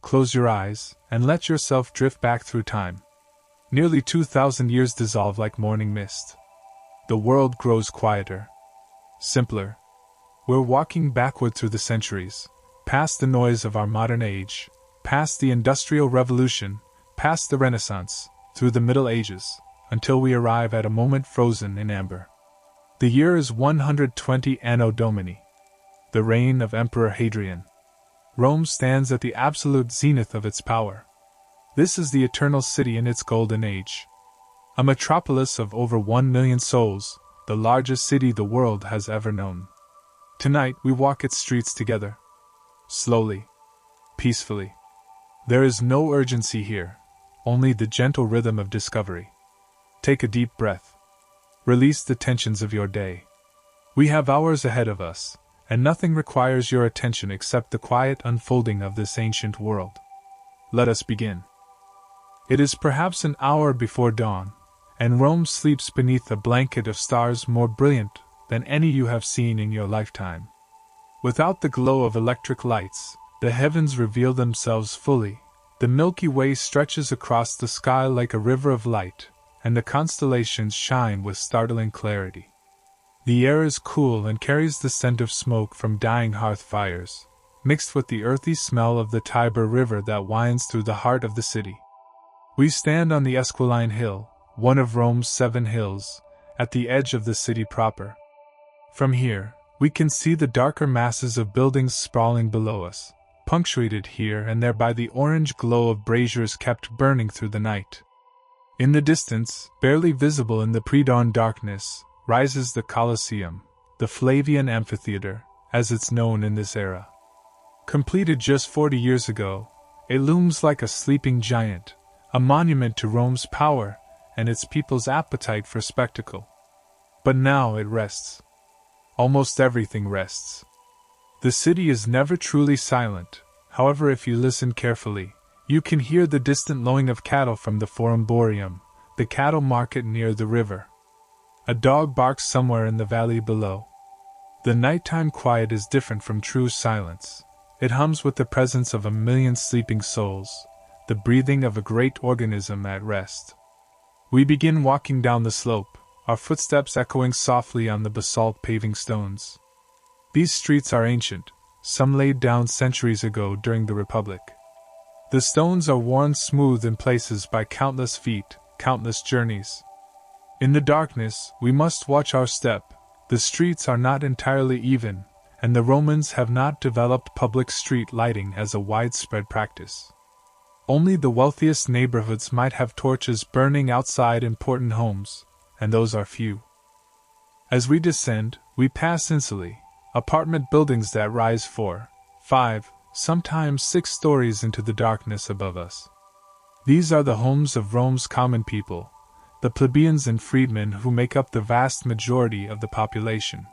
close your eyes, and let yourself drift back through time. Nearly 2,000 years dissolve like morning mist. The world grows quieter, simpler. We're walking backward through the centuries, past the noise of our modern age, past the Industrial Revolution, past the Renaissance, through the Middle Ages, until we arrive at a moment frozen in amber. The year is 120 Anno Domini, the reign of Emperor Hadrian. Rome stands at the absolute zenith of its power. This is the eternal city in its golden age. A metropolis of over 1 million souls, the largest city the world has ever known. Tonight we walk its streets together. Slowly. Peacefully. There is no urgency here, only the gentle rhythm of discovery. Take a deep breath. Release the tensions of your day. We have hours ahead of us, and nothing requires your attention except the quiet unfolding of this ancient world. Let us begin. It is perhaps an hour before dawn, and Rome sleeps beneath a blanket of stars more brilliant than any you have seen in your lifetime. Without the glow of electric lights, the heavens reveal themselves fully. The Milky Way stretches across the sky like a river of light, and the constellations shine with startling clarity. The air is cool and carries the scent of smoke from dying hearth fires, mixed with the earthy smell of the Tiber River that winds through the heart of the city. We stand on the Esquiline Hill, one of Rome's 7 hills, at the edge of the city proper. From here, we can see the darker masses of buildings sprawling below us, punctuated here and there by the orange glow of braziers kept burning through the night. In the distance, barely visible in the pre-dawn darkness, rises the Colosseum, the Flavian amphitheater, as it's known in this era. Completed just 40 years ago, it looms like a sleeping giant, a monument to Rome's power and its people's appetite for spectacle. But now it rests. Almost everything rests. The city is never truly silent, however if you listen carefully, you can hear the distant lowing of cattle from the Forum Boarium, the cattle market near the river. A dog barks somewhere in the valley below. The nighttime quiet is different from true silence. It hums with the presence of a million sleeping souls, the breathing of a great organism at rest. We begin walking down the slope, our footsteps echoing softly on the basalt paving stones. These streets are ancient, some laid down centuries ago during the Republic. The stones are worn smooth in places by countless feet, countless journeys. In the darkness, we must watch our step. The streets are not entirely even, and the Romans have not developed public street lighting as a widespread practice. Only the wealthiest neighborhoods might have torches burning outside important homes, and those are few. As we descend, we pass instantly apartment buildings that rise 4, 5, sometimes 6 stories into the darkness above us. These are the homes of Rome's common people, the plebeians and freedmen who make up the vast majority of the population.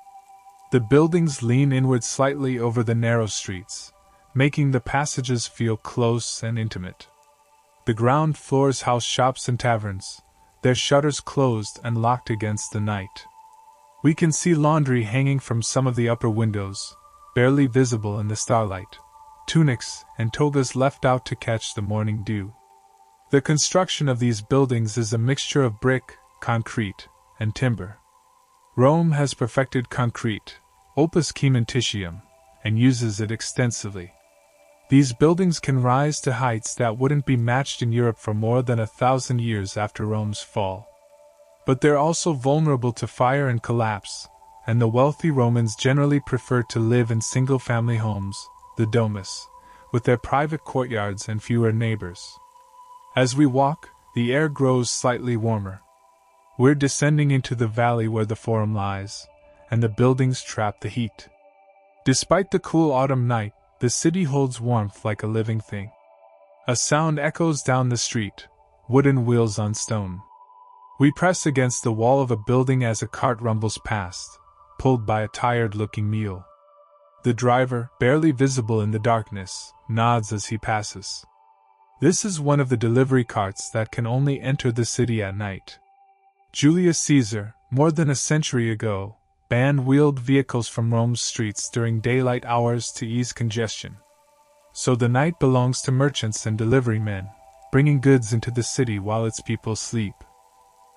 The buildings lean inward slightly over the narrow streets, making the passages feel close and intimate. The ground floors house shops and taverns, their shutters closed and locked against the night. We can see laundry hanging from some of the upper windows, barely visible in the starlight, tunics and togas left out to catch the morning dew. The construction of these buildings is a mixture of brick, concrete, and timber. Rome has perfected concrete, opus cementitium, and uses it extensively. These buildings can rise to heights that wouldn't be matched in Europe for more than 1,000 years after Rome's fall. But they're also vulnerable to fire and collapse, and the wealthy Romans generally prefer to live in single-family homes, the domus, with their private courtyards and fewer neighbors. As we walk, the air grows slightly warmer. We're descending into the valley where the Forum lies, and the buildings trap the heat. Despite the cool autumn night, the city holds warmth like a living thing. A sound echoes down the street, wooden wheels on stone. We press against the wall of a building as a cart rumbles past, pulled by a tired-looking mule. The driver, barely visible in the darkness, nods as he passes. This is one of the delivery carts that can only enter the city at night. Julius Caesar, more than a century ago, banned wheeled vehicles from Rome's streets during daylight hours to ease congestion. So the night belongs to merchants and delivery men, bringing goods into the city while its people sleep.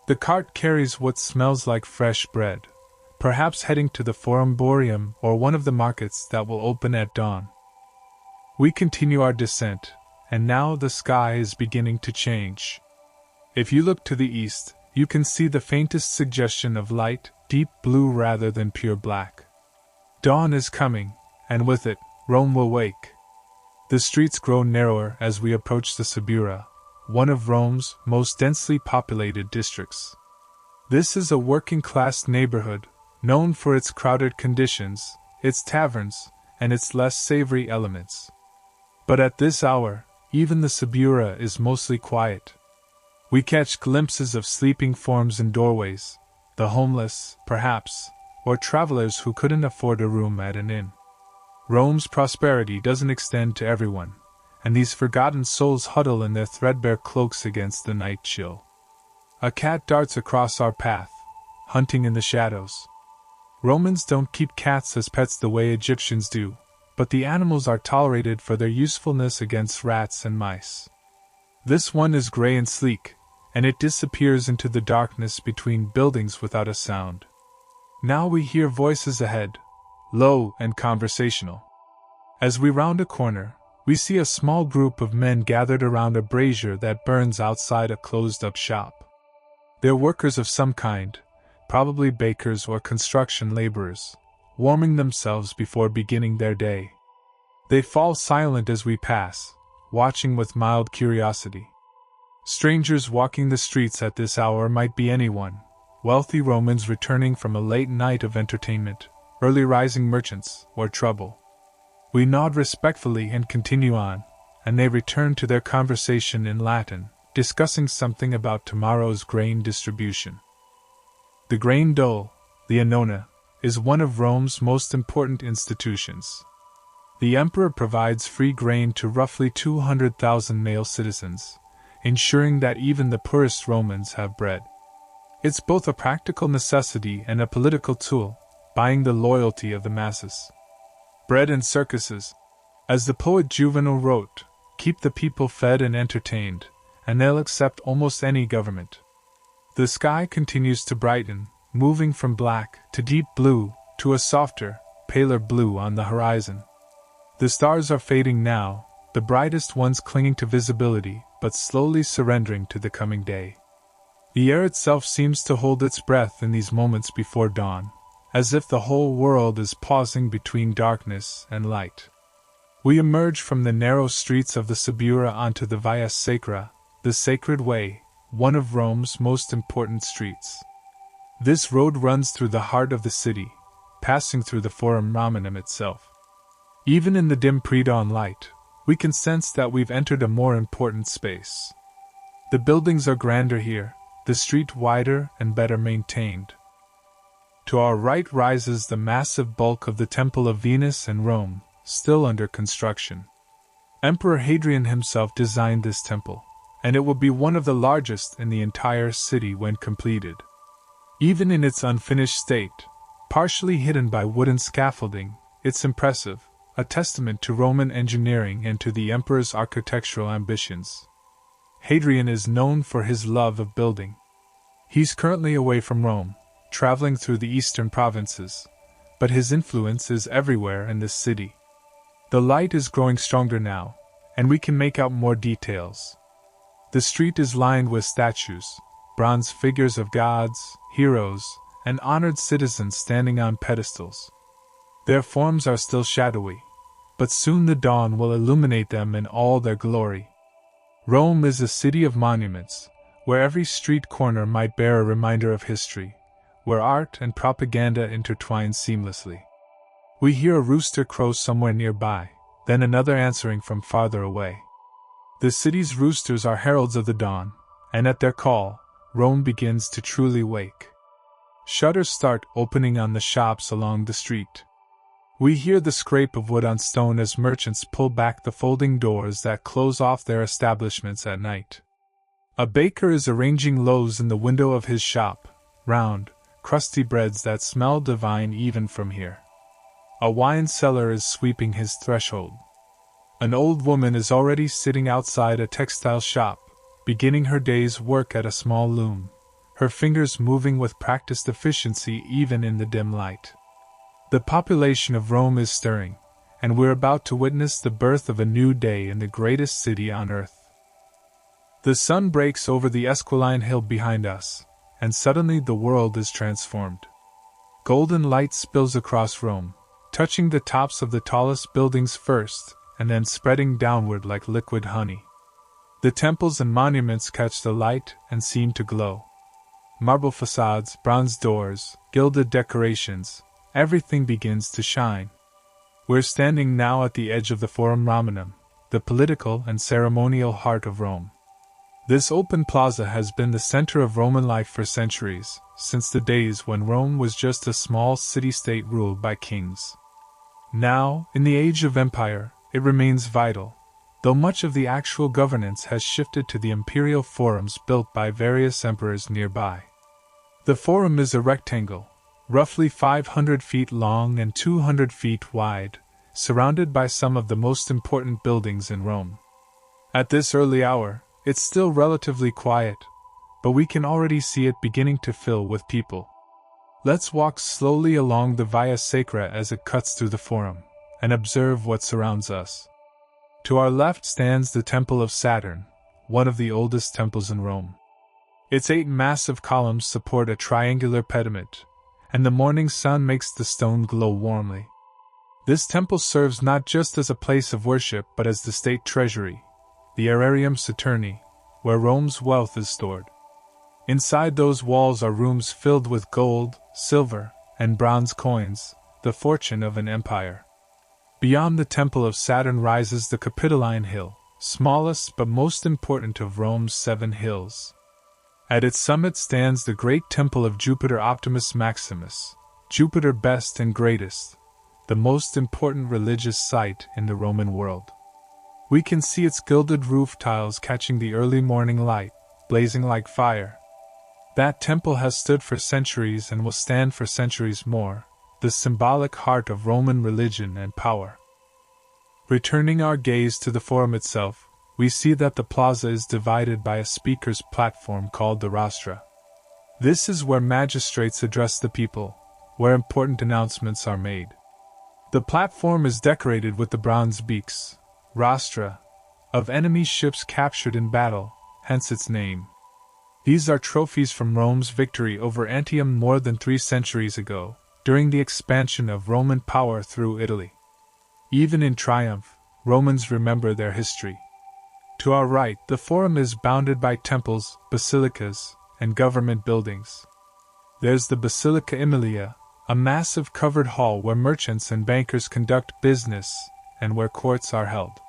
The cart carries what smells like fresh bread, perhaps heading to the Forum Boreum or one of the markets that will open at dawn. We continue our descent, and now the sky is beginning to change. If you look to the east, you can see the faintest suggestion of light, deep blue rather than pure black. Dawn is coming, and with it, Rome will wake. The streets grow narrower as we approach the Suburra, one of Rome's most densely populated districts. This is a working-class neighborhood, known for its crowded conditions, its taverns, and its less savory elements. But at this hour, even the Suburra is mostly quiet. We catch glimpses of sleeping forms in doorways, the homeless, perhaps, or travelers who couldn't afford a room at an inn. Rome's prosperity doesn't extend to everyone, and these forgotten souls huddle in their threadbare cloaks against the night chill. A cat darts across our path, hunting in the shadows. Romans don't keep cats as pets the way Egyptians do, but the animals are tolerated for their usefulness against rats and mice. This one is gray and sleek, and it disappears into the darkness between buildings without a sound. Now we hear voices ahead, low and conversational. As we round a corner, we see a small group of men gathered around a brazier that burns outside a closed-up shop. They're workers of some kind, probably bakers or construction laborers, warming themselves before beginning their day. They fall silent as we pass, watching with mild curiosity. Strangers walking the streets at this hour might be anyone, wealthy Romans returning from a late night of entertainment, early rising merchants, or trouble. We nod respectfully and continue on, and they return to their conversation in Latin, discussing something about tomorrow's grain distribution. The grain dole, the annona, is one of Rome's most important institutions. The emperor provides free grain to roughly 200,000 male citizens, ensuring that even the poorest Romans have bread. It's both a practical necessity and a political tool, buying the loyalty of the masses. Bread and circuses, as the poet Juvenal wrote, keep the people fed and entertained, and they'll accept almost any government. The sky continues to brighten, moving from black to deep blue to a softer, paler blue on the horizon. The stars are fading now, the brightest ones clinging to visibility, but slowly surrendering to the coming day. The air itself seems to hold its breath in these moments before dawn, as if the whole world is pausing between darkness and light. We emerge from the narrow streets of the Suburra onto the Via Sacra, the Sacred Way, one of Rome's most important streets. This road runs through the heart of the city, passing through the Forum Romanum itself. Even in the dim pre-dawn light, we can sense that we've entered a more important space. The buildings are grander here, the street wider and better maintained. To our right rises the massive bulk of the Temple of Venus and Rome, still under construction. Emperor Hadrian himself designed this temple, and it will be one of the largest in the entire city when completed. Even in its unfinished state, partially hidden by wooden scaffolding, it's impressive, a testament to Roman engineering and to the emperor's architectural ambitions. Hadrian is known for his love of building. He's currently away from Rome, traveling through the eastern provinces, but his influence is everywhere in this city. The light is growing stronger now, and we can make out more details. The street is lined with statues, bronze figures of gods, heroes, and honored citizens standing on pedestals. Their forms are still shadowy, but soon the dawn will illuminate them in all their glory. Rome is a city of monuments, where every street corner might bear a reminder of history, where art and propaganda intertwine seamlessly. We hear a rooster crow somewhere nearby, then another answering from farther away. The city's roosters are heralds of the dawn, and at their call, Rome begins to truly wake. Shutters start opening on the shops along the street. We hear the scrape of wood on stone as merchants pull back the folding doors that close off their establishments at night. A baker is arranging loaves in the window of his shop, round, crusty breads that smell divine even from here. A wine seller is sweeping his threshold. An old woman is already sitting outside a textile shop, beginning her day's work at a small loom, her fingers moving with practiced efficiency even in the dim light. The population of Rome is stirring, and we're about to witness the birth of a new day in the greatest city on earth. The sun breaks over the Esquiline hill behind us, and suddenly the world is transformed. Golden light spills across Rome, touching the tops of the tallest buildings first, and then spreading downward like liquid honey. The temples and monuments catch the light and seem to glow. Marble facades, bronze doors, gilded decorations, everything begins to shine. We're standing now at the edge of the Forum Romanum, the political and ceremonial heart of Rome. This open plaza has been the center of Roman life for centuries, since the days when Rome was just a small city-state ruled by kings. Now, in the age of empire, it remains vital, though much of the actual governance has shifted to the imperial forums built by various emperors nearby. The forum is a rectangle, roughly 500 feet long and 200 feet wide, surrounded by some of the most important buildings in Rome. At this early hour, it's still relatively quiet, but we can already see it beginning to fill with people. Let's walk slowly along the Via Sacra as it cuts through the forum, and observe what surrounds us. To our left stands the Temple of Saturn, one of the oldest temples in Rome. Its 8 massive columns support a triangular pediment, and the morning sun makes the stone glow warmly. This temple serves not just as a place of worship but as the state treasury, the Aerarium Saturni, where Rome's wealth is stored. Inside those walls are rooms filled with gold, silver, and bronze coins, the fortune of an empire. Beyond the Temple of Saturn rises the Capitoline Hill, smallest but most important of Rome's 7 hills. At its summit stands the great temple of Jupiter Optimus Maximus, Jupiter best and greatest, the most important religious site in the Roman world. We can see its gilded roof tiles catching the early morning light, blazing like fire. That temple has stood for centuries and will stand for centuries more, the symbolic heart of Roman religion and power. Returning our gaze to the forum itself, we see that the plaza is divided by a speaker's platform called the rostra. This is where magistrates address the people, where important announcements are made. The platform is decorated with the bronze beaks, rostra, of enemy ships captured in battle, hence its name. These are trophies from Rome's victory over Antium more than 3 centuries ago, during the expansion of Roman power through Italy. Even in triumph, Romans remember their history. To our right, the forum is bounded by temples, basilicas, and government buildings. There's the Basilica Aemilia, a massive covered hall where merchants and bankers conduct business, and where courts are held.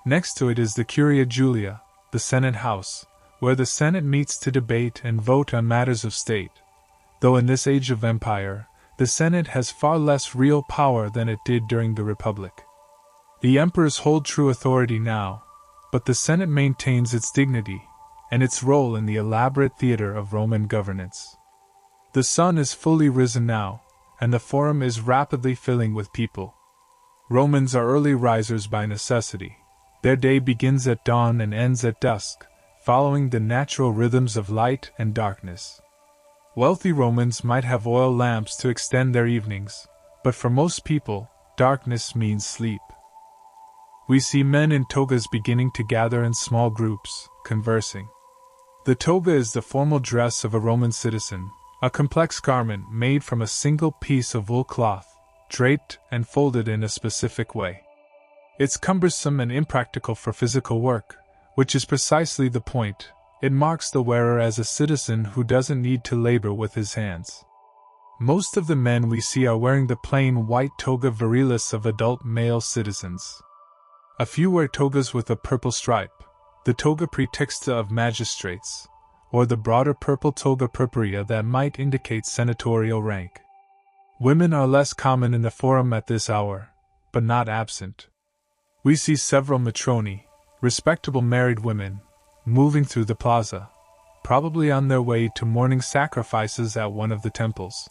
Next to it is the Curia Julia, the Senate House, where the Senate meets to debate and vote on matters of state, though in this age of empire, the Senate has far less real power than it did during the Republic. The emperors hold true authority now, but the Senate maintains its dignity and its role in the elaborate theater of Roman governance. The sun is fully risen now, and the forum is rapidly filling with people. Romans are early risers by necessity. Their day begins at dawn and ends at dusk, following the natural rhythms of light and darkness. Wealthy Romans might have oil lamps to extend their evenings, but for most people, darkness means sleep. We see men in togas beginning to gather in small groups, conversing. The toga is the formal dress of a Roman citizen, a complex garment made from a single piece of wool cloth, draped and folded in a specific way. It's cumbersome and impractical for physical work, which is precisely the point. It marks the wearer as a citizen who doesn't need to labor with his hands. Most of the men we see are wearing the plain white toga virilis of adult male citizens. A few wear togas with a purple stripe, the toga praetexta of magistrates, or the broader purple toga purpurea that might indicate senatorial rank. Women are less common in the forum at this hour, but not absent. We see several matroni, respectable married women, moving through the plaza, probably on their way to morning sacrifices at one of the temples.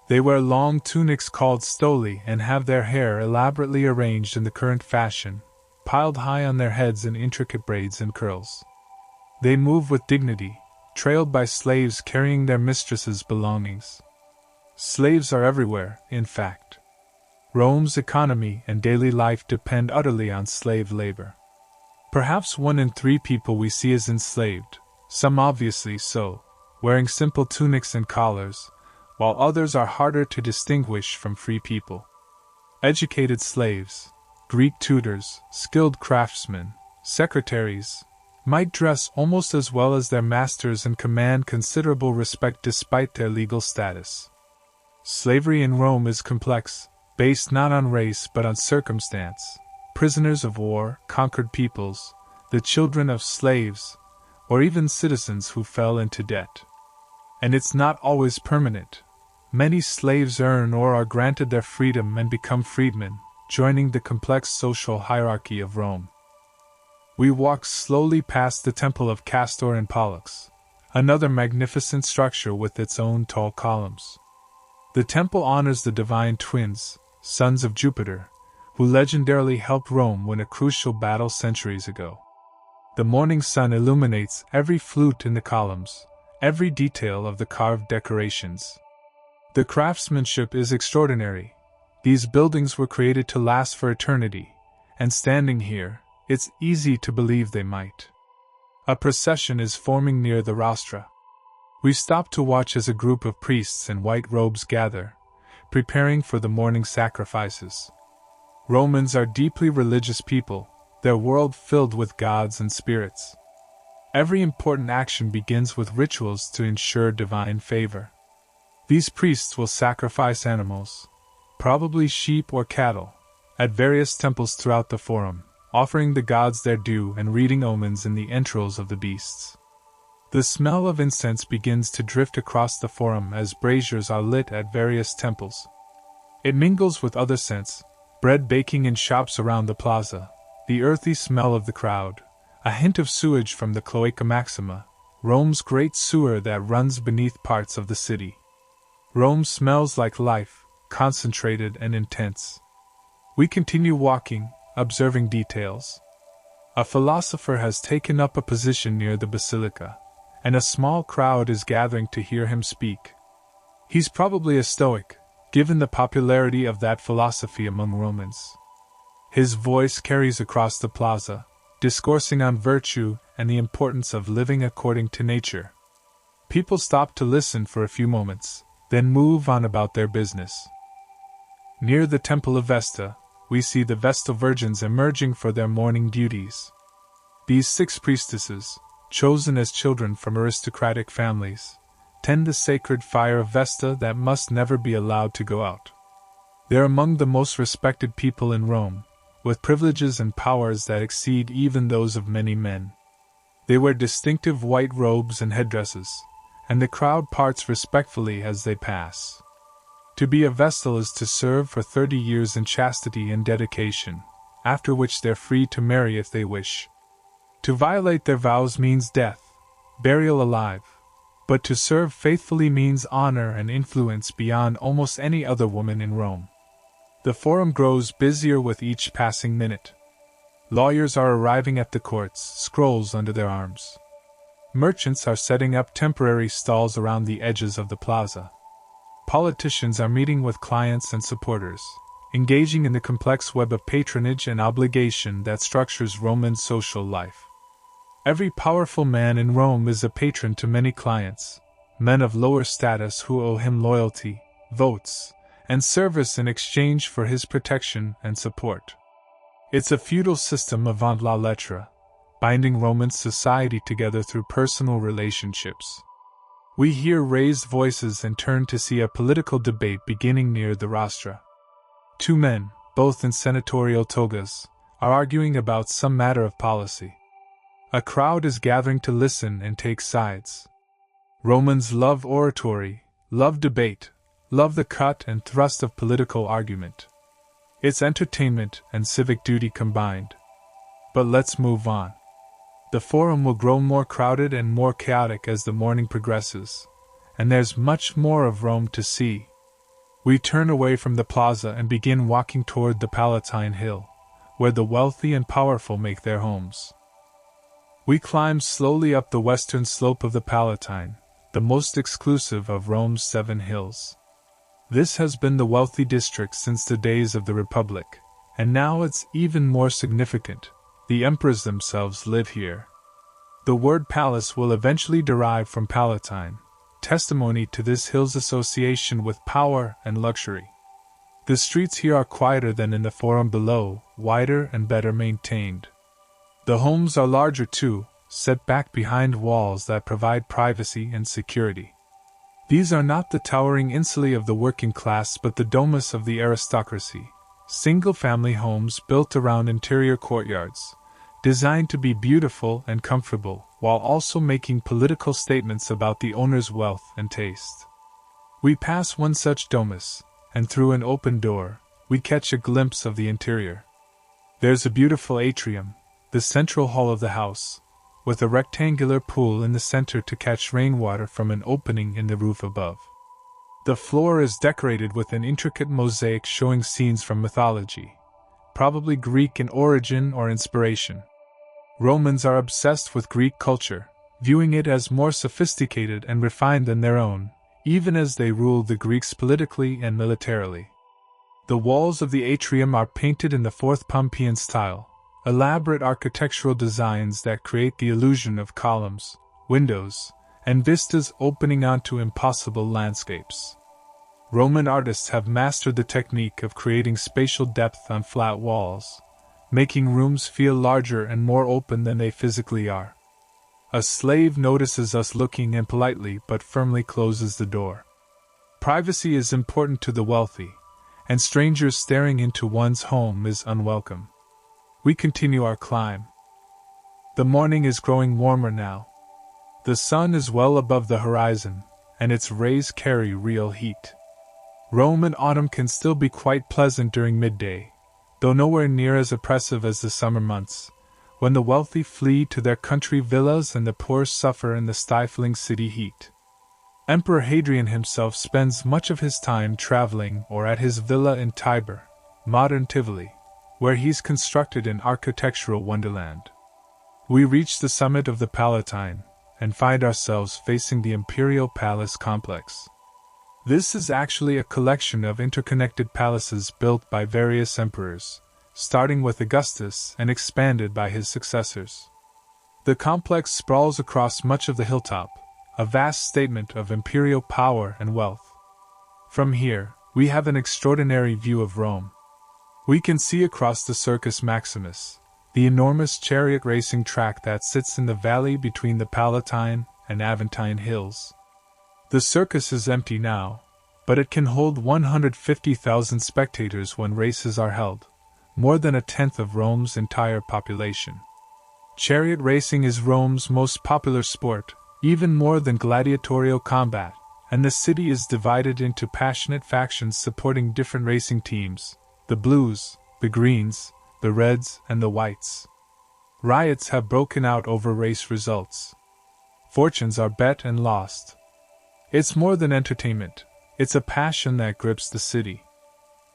They wear long tunics called stoli and have their hair elaborately arranged in the current fashion, piled high on their heads in intricate braids and curls. They move with dignity, trailed by slaves carrying their mistresses' belongings. Slaves are everywhere, in fact. Rome's economy and daily life depend utterly on slave labor. Perhaps 1 in 3 people we see is enslaved, some obviously so, wearing simple tunics and collars, while others are harder to distinguish from free people. Educated slaves, Greek tutors, skilled craftsmen, secretaries, might dress almost as well as their masters and command considerable respect despite their legal status. Slavery in Rome is complex, based not on race but on circumstance. Prisoners of war, conquered peoples, the children of slaves, or even citizens who fell into debt. And it's not always permanent. Many slaves earn or are granted their freedom and become freedmen, joining the complex social hierarchy of Rome. We walk slowly past the Temple of Castor and Pollux, another magnificent structure with its own tall columns. The temple honors the divine twins, sons of Jupiter, who legendarily helped Rome win a crucial battle centuries ago. The morning sun illuminates every flute in the columns, every detail of the carved decorations. The craftsmanship is extraordinary. These buildings were created to last for eternity, and standing here, it's easy to believe they might. A procession is forming near the rostra. We stop to watch as a group of priests in white robes gather, preparing for the morning sacrifices. Romans are deeply religious people, their world filled with gods and spirits. Every important action begins with rituals to ensure divine favor. These priests will sacrifice animals, probably sheep or cattle, at various temples throughout the forum, offering the gods their due and reading omens in the entrails of the beasts. The smell of incense begins to drift across the forum as braziers are lit at various temples. It mingles with other scents, bread baking in shops around the plaza, the earthy smell of the crowd, a hint of sewage from the Cloaca Maxima, Rome's great sewer that runs beneath parts of the city. Rome smells like life, concentrated and intense. We continue walking, observing details. A philosopher has taken up a position near the basilica, and a small crowd is gathering to hear him speak. He's probably a Stoic, given the popularity of that philosophy among Romans. His voice carries across the plaza, discoursing on virtue and the importance of living according to nature. People stop to listen for a few moments, then move on about their business. Near the Temple of Vesta, we see the Vestal Virgins emerging for their morning duties. These 6 priestesses, chosen as children from aristocratic families, tend the sacred fire of Vesta that must never be allowed to go out. They're among the most respected people in Rome, with privileges and powers that exceed even those of many men. They wear distinctive white robes and headdresses, and the crowd parts respectfully as they pass. To be a Vestal is to serve for 30 years in chastity and dedication, after which they're free to marry if they wish. To violate their vows means death, burial alive, but to serve faithfully means honor and influence beyond almost any other woman in Rome. The forum grows busier with each passing minute. Lawyers are arriving at the courts, scrolls under their arms. Merchants are setting up temporary stalls around the edges of the plaza. Politicians are meeting with clients and supporters, engaging in the complex web of patronage and obligation that structures Roman social life. Every powerful man in Rome is a patron to many clients, men of lower status who owe him loyalty, votes, and service in exchange for his protection and support. It's a feudal system avant la lettre, binding Roman society together through personal relationships. We hear raised voices and turn to see a political debate beginning near the rostra. 2 men, both in senatorial togas, are arguing about some matter of policy. A crowd is gathering to listen and take sides. Romans love oratory, love debate, love the cut and thrust of political argument. It's entertainment and civic duty combined. But let's move on. The forum will grow more crowded and more chaotic as the morning progresses, and there's much more of Rome to see. We turn away from the plaza and begin walking toward the Palatine Hill, where the wealthy and powerful make their homes. We climb slowly up the western slope of the Palatine, the most exclusive of Rome's 7 hills. This has been the wealthy district since the days of the Republic, and now it's even more significant. The emperors themselves live here. The word palace will eventually derive from Palatine, testimony to this hill's association with power and luxury. The streets here are quieter than in the forum below, wider and better maintained. The homes are larger too, set back behind walls that provide privacy and security. These are not the towering insulae of the working class but the domus of the aristocracy, single-family homes built around interior courtyards, designed to be beautiful and comfortable, while also making political statements about the owner's wealth and taste. We pass one such domus, and through an open door, we catch a glimpse of the interior. There's a beautiful atrium, the central hall of the house, with a rectangular pool in the center to catch rainwater from an opening in the roof above. The floor is decorated with an intricate mosaic showing scenes from mythology, probably Greek in origin or inspiration. Romans are obsessed with Greek culture, viewing it as more sophisticated and refined than their own, even as they ruled the Greeks politically and militarily. The walls of the atrium are painted in the 4th Pompeian style, elaborate architectural designs that create the illusion of columns, windows, and vistas opening onto impossible landscapes. Roman artists have mastered the technique of creating spatial depth on flat walls, making rooms feel larger and more open than they physically are. A slave notices us looking and politely but firmly closes the door. Privacy is important to the wealthy, and strangers staring into one's home is unwelcome. We continue our climb. The morning is growing warmer now. The sun is well above the horizon, and its rays carry real heat. Rome in autumn can still be quite pleasant during midday, though nowhere near as oppressive as the summer months, when the wealthy flee to their country villas and the poor suffer in the stifling city heat. Emperor Hadrian himself spends much of his time traveling or at his villa in Tibur, modern Tivoli, where he's constructed an architectural wonderland. We reach the summit of the Palatine, and find ourselves facing the imperial palace complex. This is actually a collection of interconnected palaces built by various emperors, starting with Augustus and expanded by his successors. The complex sprawls across much of the hilltop, a vast statement of imperial power and wealth. From here, we have an extraordinary view of Rome. We can see across the Circus Maximus, the enormous chariot racing track that sits in the valley between the Palatine and Aventine hills. The circus is empty now, but it can hold 150,000 spectators when races are held, more than a tenth of Rome's entire population. Chariot racing is Rome's most popular sport, even more than gladiatorial combat, and the city is divided into passionate factions supporting different racing teams: the blues, the greens, the reds, and the whites. Riots have broken out over race results. Fortunes are bet and lost. It's more than entertainment, it's a passion that grips the city.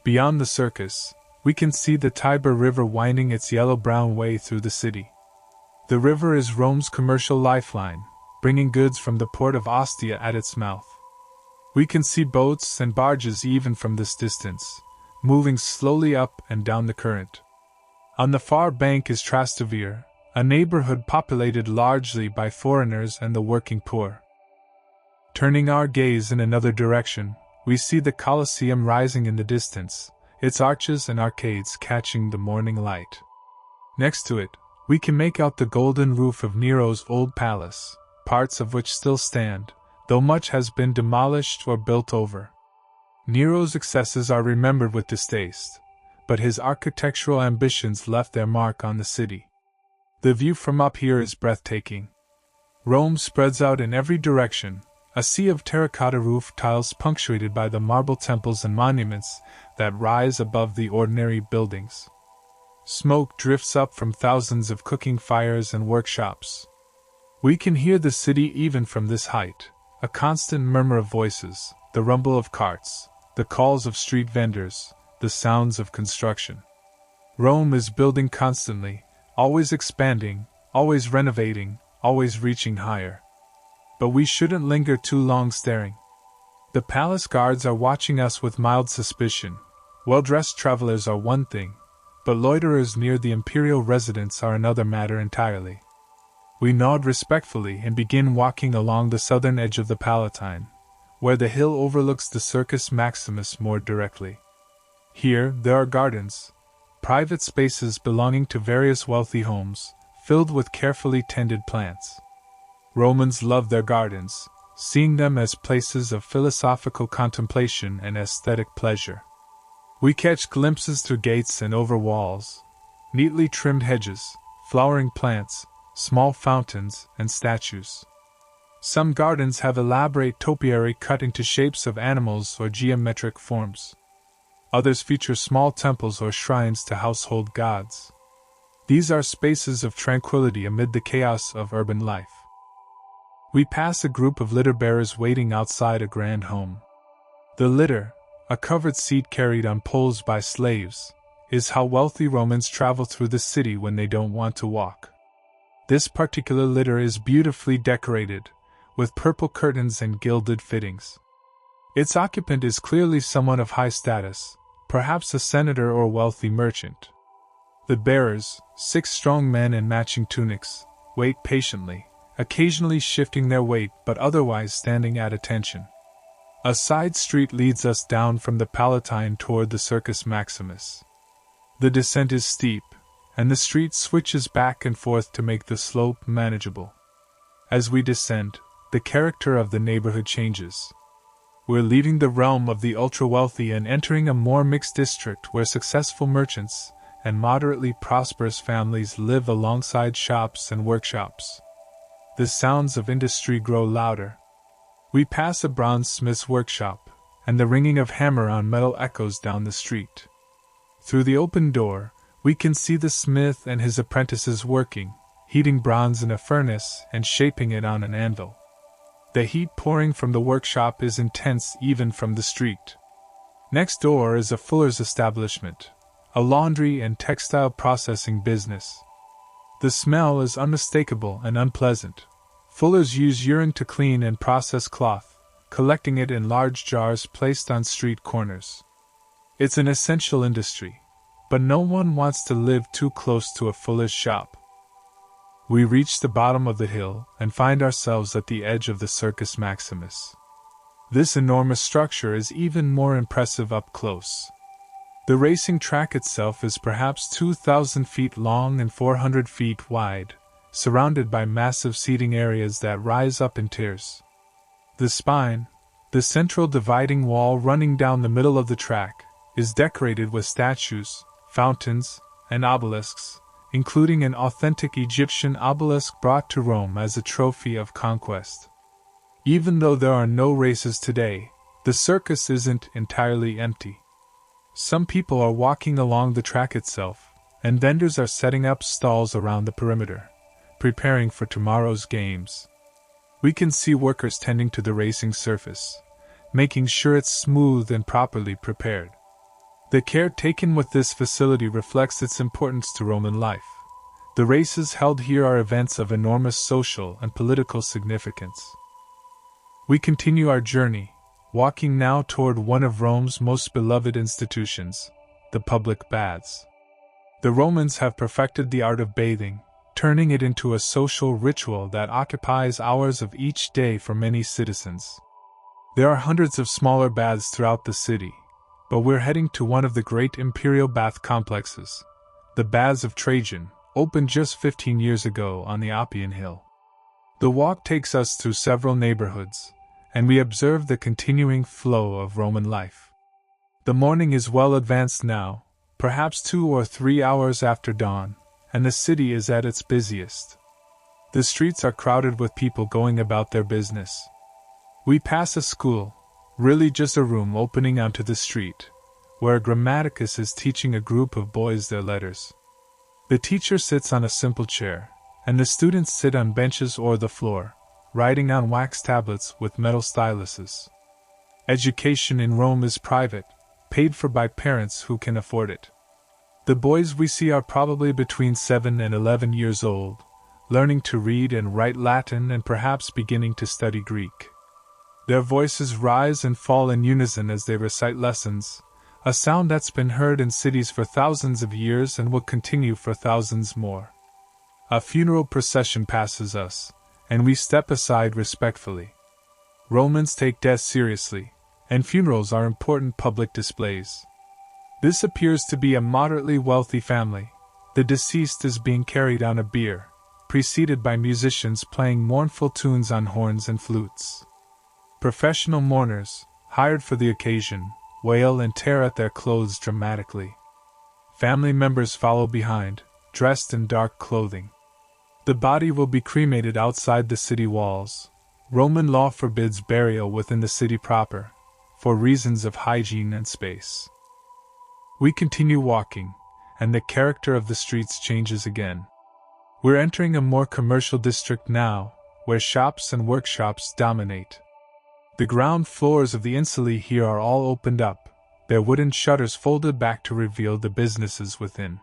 Beyond the circus, we can see the Tiber River winding its yellow-brown way through the city. The river is Rome's commercial lifeline, bringing goods from the port of Ostia at its mouth. We can see boats and barges even from this distance, moving slowly up and down the current. On the far bank is Trastevere, a neighborhood populated largely by foreigners and the working poor. Turning our gaze in another direction, we see the Colosseum rising in the distance, its arches and arcades catching the morning light. Next to it, we can make out the golden roof of Nero's old palace, parts of which still stand, though much has been demolished or built over. Nero's excesses are remembered with distaste, but his architectural ambitions left their mark on the city. The view from up here is breathtaking. Rome spreads out in every direction, a sea of terracotta roof tiles punctuated by the marble temples and monuments that rise above the ordinary buildings. Smoke drifts up from thousands of cooking fires and workshops. We can hear the city even from this height, a constant murmur of voices, the rumble of carts, the calls of street vendors, the sounds of construction. Rome is building constantly, always expanding, always renovating, always reaching higher. But we shouldn't linger too long staring. The palace guards are watching us with mild suspicion. Well-dressed travelers are one thing, but loiterers near the imperial residence are another matter entirely. We nod respectfully and begin walking along the southern edge of the Palatine, where the hill overlooks the Circus Maximus more directly. Here, there are gardens, private spaces belonging to various wealthy homes, filled with carefully tended plants. Romans love their gardens, seeing them as places of philosophical contemplation and aesthetic pleasure. We catch glimpses through gates and over walls, neatly trimmed hedges, flowering plants, small fountains, and statues. Some gardens have elaborate topiary cut into shapes of animals or geometric forms. Others feature small temples or shrines to household gods. These are spaces of tranquility amid the chaos of urban life. We pass a group of litter bearers waiting outside a grand home. The litter, a covered seat carried on poles by slaves, is how wealthy Romans travel through the city when they don't want to walk. This particular litter is beautifully decorated, with purple curtains and gilded fittings. Its occupant is clearly someone of high status, perhaps a senator or wealthy merchant. The bearers, 6 strong men in matching tunics, wait patiently, occasionally shifting their weight but otherwise standing at attention. A side street leads us down from the Palatine toward the Circus Maximus. The descent is steep, and the street switches back and forth to make the slope manageable. As we descend, the character of the neighborhood changes. We're leaving the realm of the ultra-wealthy and entering a more mixed district where successful merchants and moderately prosperous families live alongside shops and workshops. The sounds of industry grow louder. We pass a bronze smith's workshop, and the ringing of hammer on metal echoes down the street. Through the open door, we can see the smith and his apprentices working, heating bronze in a furnace and shaping it on an anvil. The heat pouring from the workshop is intense even from the street. Next door is a fuller's establishment, a laundry and textile processing business. The smell is unmistakable and unpleasant. Fullers use urine to clean and process cloth, collecting it in large jars placed on street corners. It's an essential industry, but no one wants to live too close to a fuller's shop. We reach the bottom of the hill and find ourselves at the edge of the Circus Maximus. This enormous structure is even more impressive up close. The racing track itself is perhaps 2,000 feet long and 400 feet wide, surrounded by massive seating areas that rise up in tiers. The spine, the central dividing wall running down the middle of the track, is decorated with statues, fountains, and obelisks, including an authentic Egyptian obelisk brought to Rome as a trophy of conquest. Even though there are no races today, the circus isn't entirely empty. Some people are walking along the track itself, and vendors are setting up stalls around the perimeter, preparing for tomorrow's games. We can see workers tending to the racing surface, making sure it's smooth and properly prepared. The care taken with this facility reflects its importance to Roman life. The races held here are events of enormous social and political significance. We continue our journey, walking now toward one of Rome's most beloved institutions, the public baths. The Romans have perfected the art of bathing, turning it into a social ritual that occupies hours of each day for many citizens. There are hundreds of smaller baths throughout the city, but we're heading to one of the great imperial bath complexes, the Baths of Trajan, opened just 15 years ago on the Appian Hill. The walk takes us through several neighborhoods, and we observe the continuing flow of Roman life. The morning is well advanced now, perhaps 2 or 3 hours after dawn, and the city is at its busiest. The streets are crowded with people going about their business. We pass a school, really just a room opening onto the street, where a grammaticus is teaching a group of boys their letters. The teacher sits on a simple chair, and the students sit on benches or the floor, writing on wax tablets with metal styluses. Education in Rome is private, paid for by parents who can afford it. The boys we see are probably between 7 and 11 years old, learning to read and write Latin and perhaps beginning to study Greek. Their voices rise and fall in unison as they recite lessons, a sound that's been heard in cities for thousands of years and will continue for thousands more. A funeral procession passes us, and we step aside respectfully. Romans take death seriously, and funerals are important public displays. This appears to be a moderately wealthy family. The deceased is being carried on a bier, preceded by musicians playing mournful tunes on horns and flutes. Professional mourners, hired for the occasion, wail and tear at their clothes dramatically. Family members follow behind, dressed in dark clothing. The body will be cremated outside the city walls. Roman law forbids burial within the city proper, for reasons of hygiene and space. We continue walking, and the character of the streets changes again. We're entering a more commercial district now, where shops and workshops dominate. The ground floors of the insulae here are all opened up, their wooden shutters folded back to reveal the businesses within.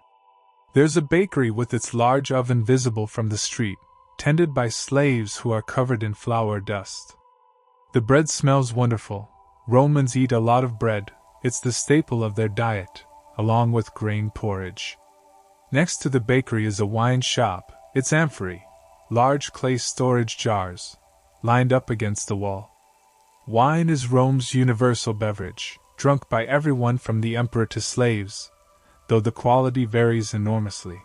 There's a bakery with its large oven visible from the street, tended by slaves who are covered in flour dust. The bread smells wonderful. Romans eat a lot of bread, it's the staple of their diet, along with grain porridge. Next to the bakery is a wine shop, its amphorae, large clay storage jars, lined up against the wall. Wine is Rome's universal beverage, drunk by everyone from the emperor to slaves, though the quality varies enormously.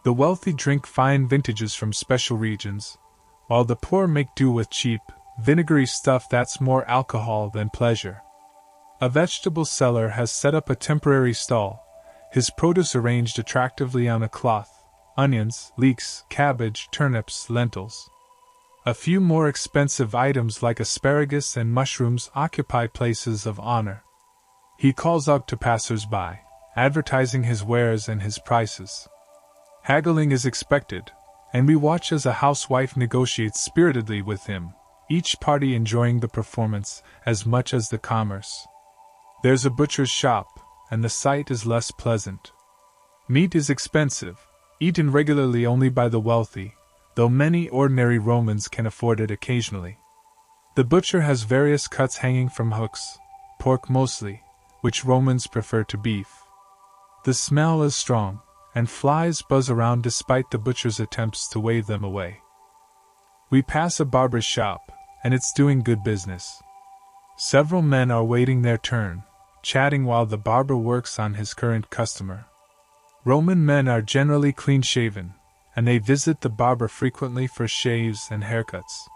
The wealthy drink fine vintages from special regions, while the poor make do with cheap, vinegary stuff that's more alcohol than pleasure. A vegetable seller has set up a temporary stall, his produce arranged attractively on a cloth: onions, leeks, cabbage, turnips, lentils. A few more expensive items like asparagus and mushrooms occupy places of honor. He calls out to passers-by, advertising his wares and his prices. Haggling is expected, and we watch as a housewife negotiates spiritedly with him, each party enjoying the performance as much as the commerce. There's a butcher's shop, and the sight is less pleasant. Meat is expensive, eaten regularly only by the wealthy, though many ordinary Romans can afford it occasionally. The butcher has various cuts hanging from hooks, pork mostly, which Romans prefer to beef. The smell is strong, and flies buzz around despite the butcher's attempts to wave them away. We pass a barber's shop, and it's doing good business. Several men are waiting their turn, chatting while the barber works on his current customer. Roman men are generally clean-shaven, and they visit the barber frequently for shaves and haircuts.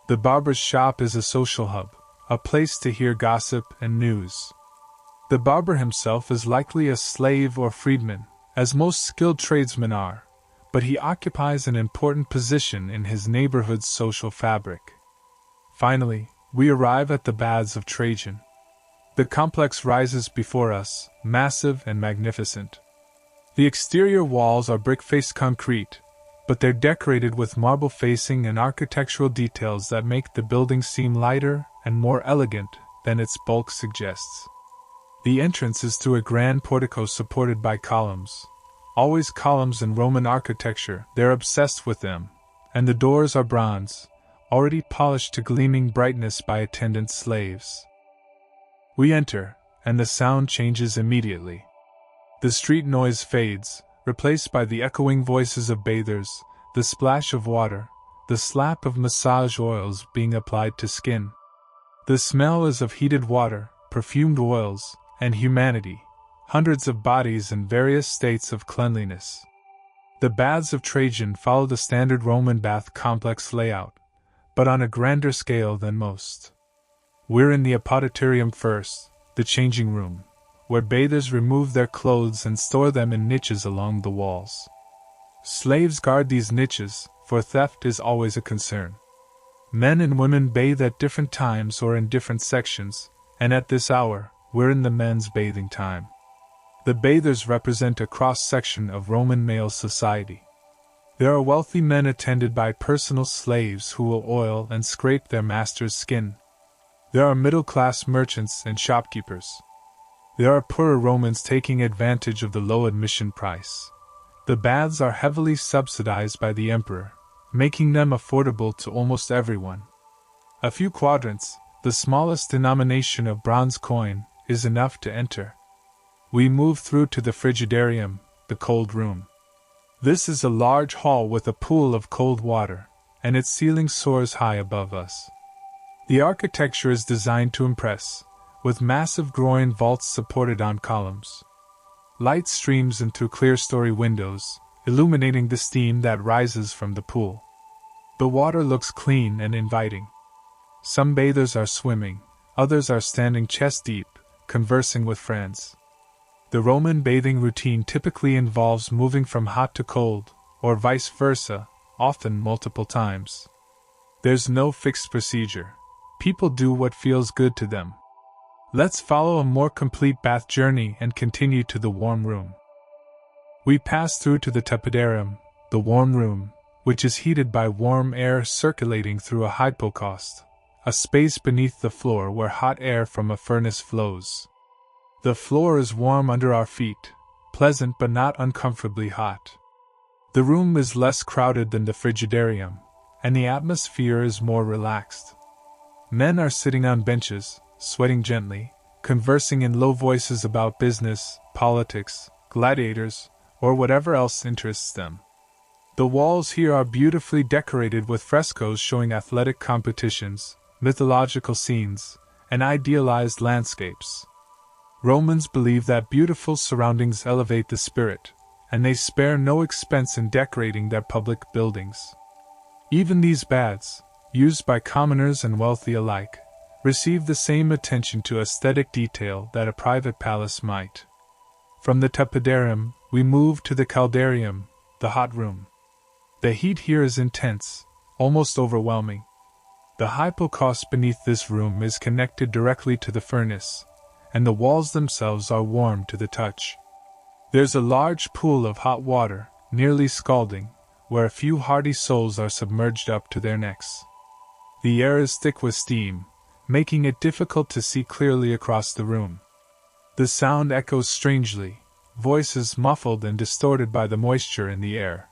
The barber's shop is a social hub, a place to hear gossip and news. The barber himself is likely a slave or freedman, as most skilled tradesmen are, but he occupies an important position in his neighborhood's social fabric. Finally, we arrive at the Baths of Trajan. The complex rises before us, massive and magnificent. The exterior walls are brick-faced concrete, but they're decorated with marble facing and architectural details that make the building seem lighter and more elegant than its bulk suggests. The entrance is through a grand portico supported by columns. Always columns in Roman architecture, they're obsessed with them, and the doors are bronze, already polished to gleaming brightness by attendant slaves. We enter, and the sound changes immediately. The street noise fades, replaced by the echoing voices of bathers, the splash of water, the slap of massage oils being applied to skin. The smell is of heated water, perfumed oils, and humanity, hundreds of bodies in various states of cleanliness. The Baths of Trajan follow the standard Roman bath complex layout, but on a grander scale than most. We're in the apoditorium first, the changing room, where bathers remove their clothes and store them in niches along the walls. Slaves guard these niches, for theft is always a concern. Men and women bathe at different times or in different sections, and at this hour, we're in the men's bathing time. The bathers represent a cross-section of Roman male society. There are wealthy men attended by personal slaves who will oil and scrape their master's skin. There are middle-class merchants and shopkeepers. There are poorer Romans taking advantage of the low admission price. The baths are heavily subsidized by the emperor, making them affordable to almost everyone. A few quadrants, the smallest denomination of bronze coin, is enough to enter. We move through to the frigidarium, the cold room. This is a large hall with a pool of cold water, and its ceiling soars high above us. The architecture is designed to impress, with massive groin vaults supported on columns. Light streams in through clerestory windows, illuminating the steam that rises from the pool. The water looks clean and inviting. Some bathers are swimming, others are standing chest deep, conversing with friends. The Roman bathing routine typically involves moving from hot to cold, or vice versa, often multiple times. There's no fixed procedure. People do what feels good to them. Let's follow a more complete bath journey and continue to the warm room. We pass through to the tepidarium, the warm room, which is heated by warm air circulating through a hypocaust, a space beneath the floor where hot air from a furnace flows. The floor is warm under our feet, pleasant but not uncomfortably hot. The room is less crowded than the frigidarium, and the atmosphere is more relaxed. Men are sitting on benches, sweating gently, conversing in low voices about business, politics, gladiators, or whatever else interests them. The walls here are beautifully decorated with frescoes showing athletic competitions, mythological scenes, and idealized landscapes. Romans believe that beautiful surroundings elevate the spirit, and they spare no expense in decorating their public buildings. Even these baths, used by commoners and wealthy alike, receive the same attention to aesthetic detail that a private palace might. From the tepidarium, we move to the caldarium, the hot room. The heat here is intense, almost overwhelming. The hypocaust beneath this room is connected directly to the furnace, and the walls themselves are warm to the touch. There's a large pool of hot water, nearly scalding, where a few hardy souls are submerged up to their necks. The air is thick with steam, making it difficult to see clearly across the room. The sound echoes strangely, voices muffled and distorted by the moisture in the air.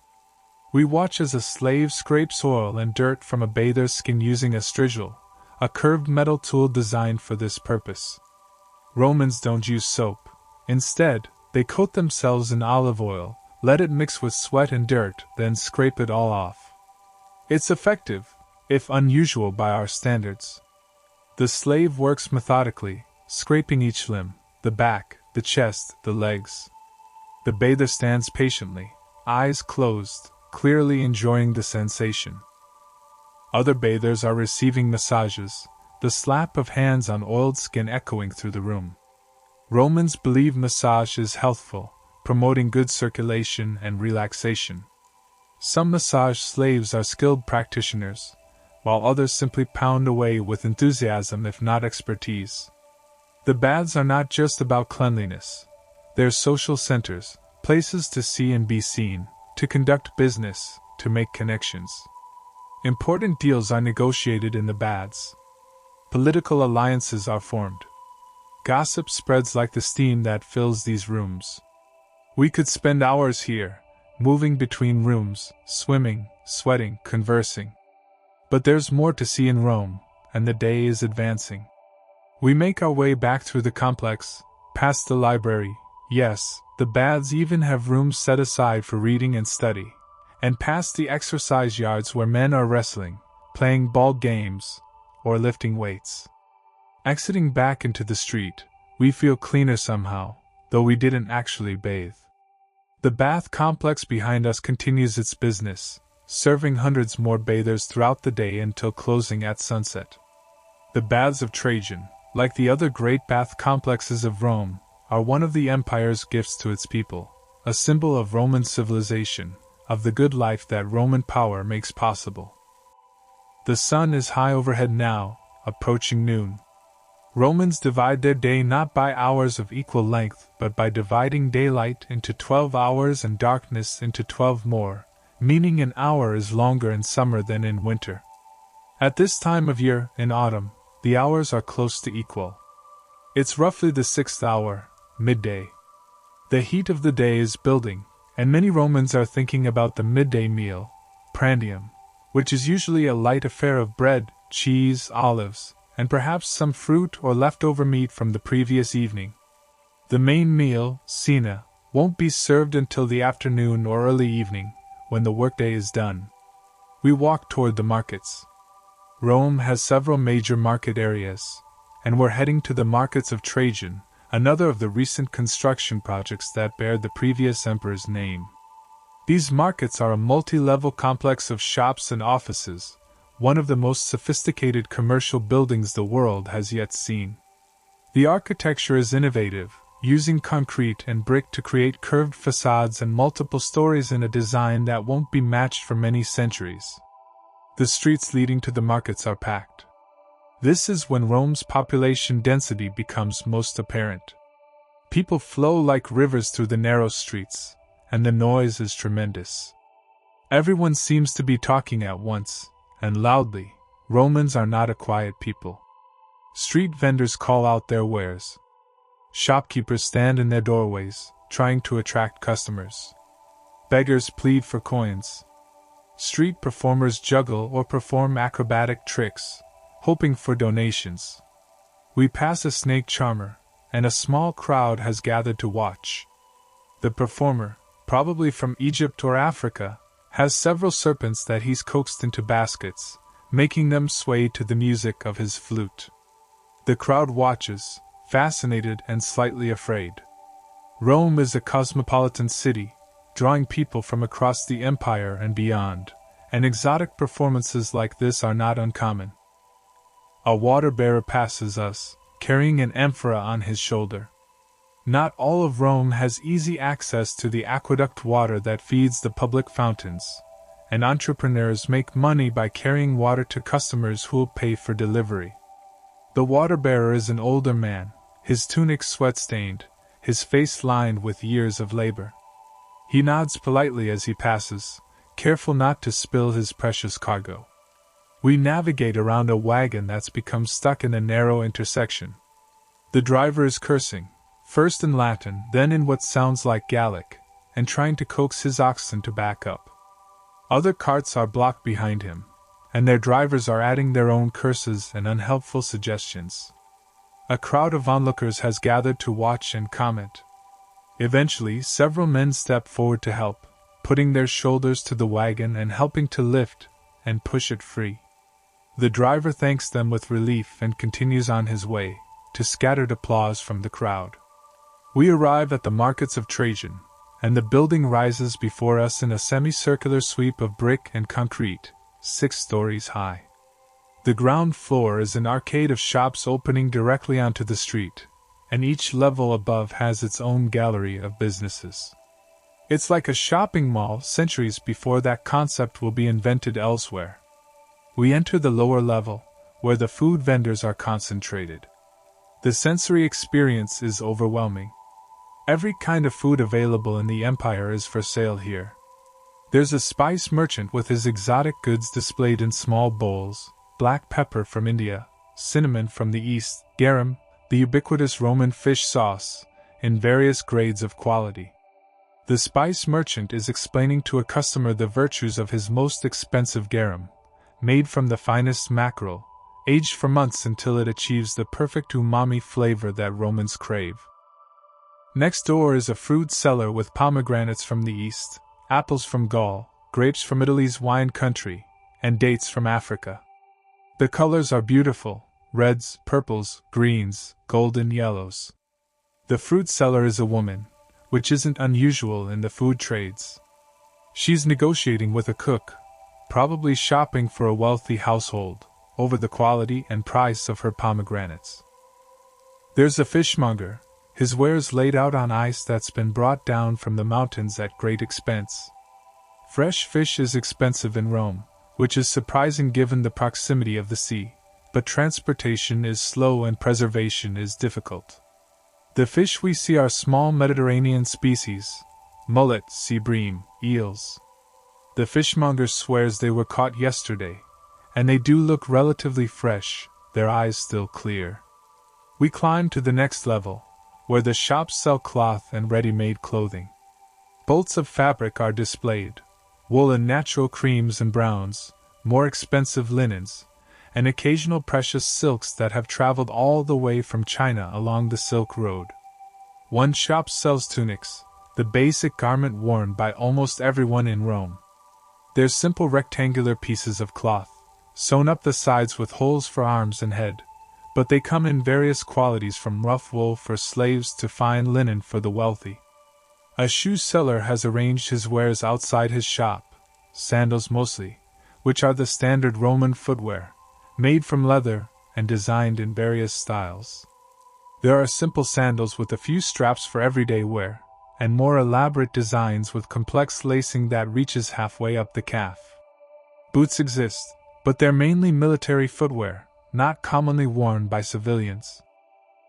We watch as a slave scrapes oil and dirt from a bather's skin using a strigil, a curved metal tool designed for this purpose. Romans don't use soap. Instead, they coat themselves in olive oil, let it mix with sweat and dirt, then scrape it all off. It's effective, if unusual by our standards. The slave works methodically, scraping each limb, the back, the chest, the legs. The bather stands patiently, eyes closed, clearly enjoying the sensation. Other bathers are receiving massages, the slap of hands on oiled skin echoing through the room. Romans believe massage is healthful, promoting good circulation and relaxation. Some massage slaves are skilled practitioners, while others simply pound away with enthusiasm if not expertise. The baths are not just about cleanliness. They're social centers, places to see and be seen, to conduct business, to make connections. Important deals are negotiated in the baths. Political alliances are formed. Gossip spreads like the steam that fills these rooms. We could spend hours here, moving between rooms, swimming, sweating, conversing. But there's more to see in Rome, and the day is advancing. We make our way back through the complex, past the library, yes, the baths even have rooms set aside for reading and study, and past the exercise yards where men are wrestling, playing ball games, or lifting weights. Exiting back into the street, we feel cleaner somehow, though we didn't actually bathe. The bath complex behind us continues its business, serving hundreds more bathers throughout the day until closing at sunset. The baths of Trajan, like the other great bath complexes of Rome, are one of the empire's gifts to its people, a symbol of Roman civilization, of the good life that Roman power makes possible. The sun is high overhead now, approaching noon. Romans divide their day not by hours of equal length but by dividing daylight into 12 hours and darkness into 12 more, meaning an hour is longer in summer than in winter. At this time of year, in autumn, the hours are close to equal. It's roughly the 6th hour, midday. The heat of the day is building, and many Romans are thinking about the midday meal, prandium, which is usually a light affair of bread, cheese, olives, and perhaps some fruit or leftover meat from the previous evening. The main meal, cena, won't be served until the afternoon or early evening, when the workday is done. We walk toward the markets. Rome has several major market areas, and we're heading to the markets of Trajan, another of the recent construction projects that bear the previous emperor's name. These markets are a multi-level complex of shops and offices, one of the most sophisticated commercial buildings the world has yet seen. The architecture is innovative, using concrete and brick to create curved facades and multiple stories in a design that won't be matched for many centuries. The streets leading to the markets are packed. This is when Rome's population density becomes most apparent. People flow like rivers through the narrow streets, and the noise is tremendous. Everyone seems to be talking at once, and loudly. Romans are not a quiet people. Street vendors call out their wares. Shopkeepers stand in their doorways, trying to attract customers. Beggars plead for coins. Street performers juggle or perform acrobatic tricks, hoping for donations. We pass a snake charmer, and a small crowd has gathered to watch. The performer, probably from Egypt or Africa, has several serpents that he's coaxed into baskets, making them sway to the music of his flute. The crowd watches, fascinated and slightly afraid. Rome is a cosmopolitan city, drawing people from across the empire and beyond, and exotic performances like this are not uncommon. A water-bearer passes us, carrying an amphora on his shoulder. Not all of Rome has easy access to the aqueduct water that feeds the public fountains, and entrepreneurs make money by carrying water to customers who'll pay for delivery. The water-bearer is an older man, his tunic sweat-stained, his face lined with years of labor. He nods politely as he passes, careful not to spill his precious cargo. We navigate around a wagon that's become stuck in a narrow intersection. The driver is cursing, first in Latin, then in what sounds like Gallic, and trying to coax his oxen to back up. Other carts are blocked behind him, and their drivers are adding their own curses and unhelpful suggestions. A crowd of onlookers has gathered to watch and comment. Eventually, several men step forward to help, putting their shoulders to the wagon and helping to lift and push it free. The driver thanks them with relief and continues on his way, to scattered applause from the crowd. We arrive at the markets of Trajan, and the building rises before us in a semicircular sweep of brick and concrete, 6 stories high. The ground floor is an arcade of shops opening directly onto the street, and each level above has its own gallery of businesses. It's like a shopping mall centuries before that concept will be invented elsewhere. We enter the lower level, where the food vendors are concentrated. The sensory experience is overwhelming. Every kind of food available in the empire is for sale here. There's a spice merchant with his exotic goods displayed in small bowls, black pepper from India, cinnamon from the east, garum, the ubiquitous Roman fish sauce, in various grades of quality. The spice merchant is explaining to a customer the virtues of his most expensive garum, made from the finest mackerel, aged for months until it achieves the perfect umami flavor that Romans crave. Next door is a fruit seller with pomegranates from the east, apples from Gaul, grapes from Italy's wine country, and dates from Africa. The colors are beautiful: reds, purples, greens, golden yellows. The fruit seller is a woman, which isn't unusual in the food trades. She's negotiating with a cook, probably shopping for a wealthy household, over the quality and price of her pomegranates. There's a fishmonger, his wares laid out on ice that's been brought down from the mountains at great expense. Fresh fish is expensive in Rome, which is surprising given the proximity of the sea, but transportation is slow and preservation is difficult. The fish we see are small Mediterranean species: mullet, sea bream, eels. The fishmonger swears they were caught yesterday, and they do look relatively fresh, their eyes still clear. We climb to the next level, where the shops sell cloth and ready-made clothing. Bolts of fabric are displayed, wool and natural creams and browns, more expensive linens, and occasional precious silks that have traveled all the way from China along the Silk Road. One shop sells tunics, the basic garment worn by almost everyone in Rome. They're simple rectangular pieces of cloth, sewn up the sides with holes for arms and head, but they come in various qualities from rough wool for slaves to fine linen for the wealthy. A shoe seller has arranged his wares outside his shop, sandals mostly, which are the standard Roman footwear, made from leather and designed in various styles. There are simple sandals with a few straps for everyday wear, and more elaborate designs with complex lacing that reaches halfway up the calf. Boots exist, but they're mainly military footwear, not commonly worn by civilians.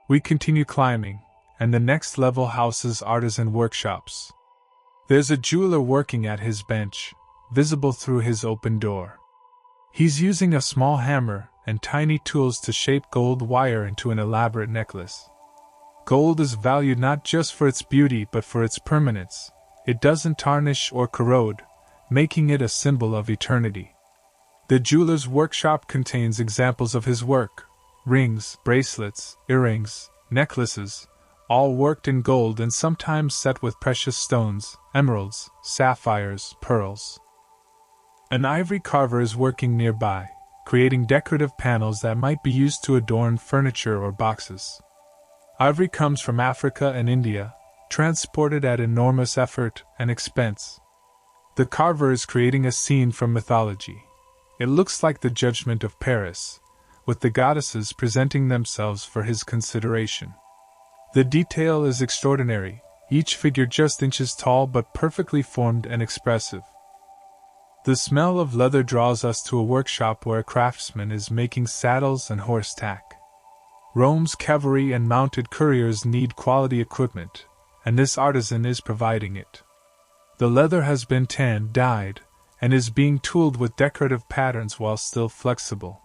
We continue climbing, and the next level houses artisan workshops. There's a jeweler working at his bench, visible through his open door. He's using a small hammer and tiny tools to shape gold wire into an elaborate necklace. Gold is valued not just for its beauty but for its permanence. It doesn't tarnish or corrode, making it a symbol of eternity. The jeweler's workshop contains examples of his work: rings, bracelets, earrings, necklaces, all worked in gold and sometimes set with precious stones, emeralds, sapphires, pearls. An ivory carver is working nearby, creating decorative panels that might be used to adorn furniture or boxes. Ivory comes from Africa and India, transported at enormous effort and expense. The carver is creating a scene from mythology. It looks like the Judgment of Paris, with the goddesses presenting themselves for his consideration. The detail is extraordinary, each figure just inches tall but perfectly formed and expressive. The smell of leather draws us to a workshop where a craftsman is making saddles and horse tack. Rome's cavalry and mounted couriers need quality equipment, and this artisan is providing it. The leather has been tanned, dyed, and is being tooled with decorative patterns while still flexible.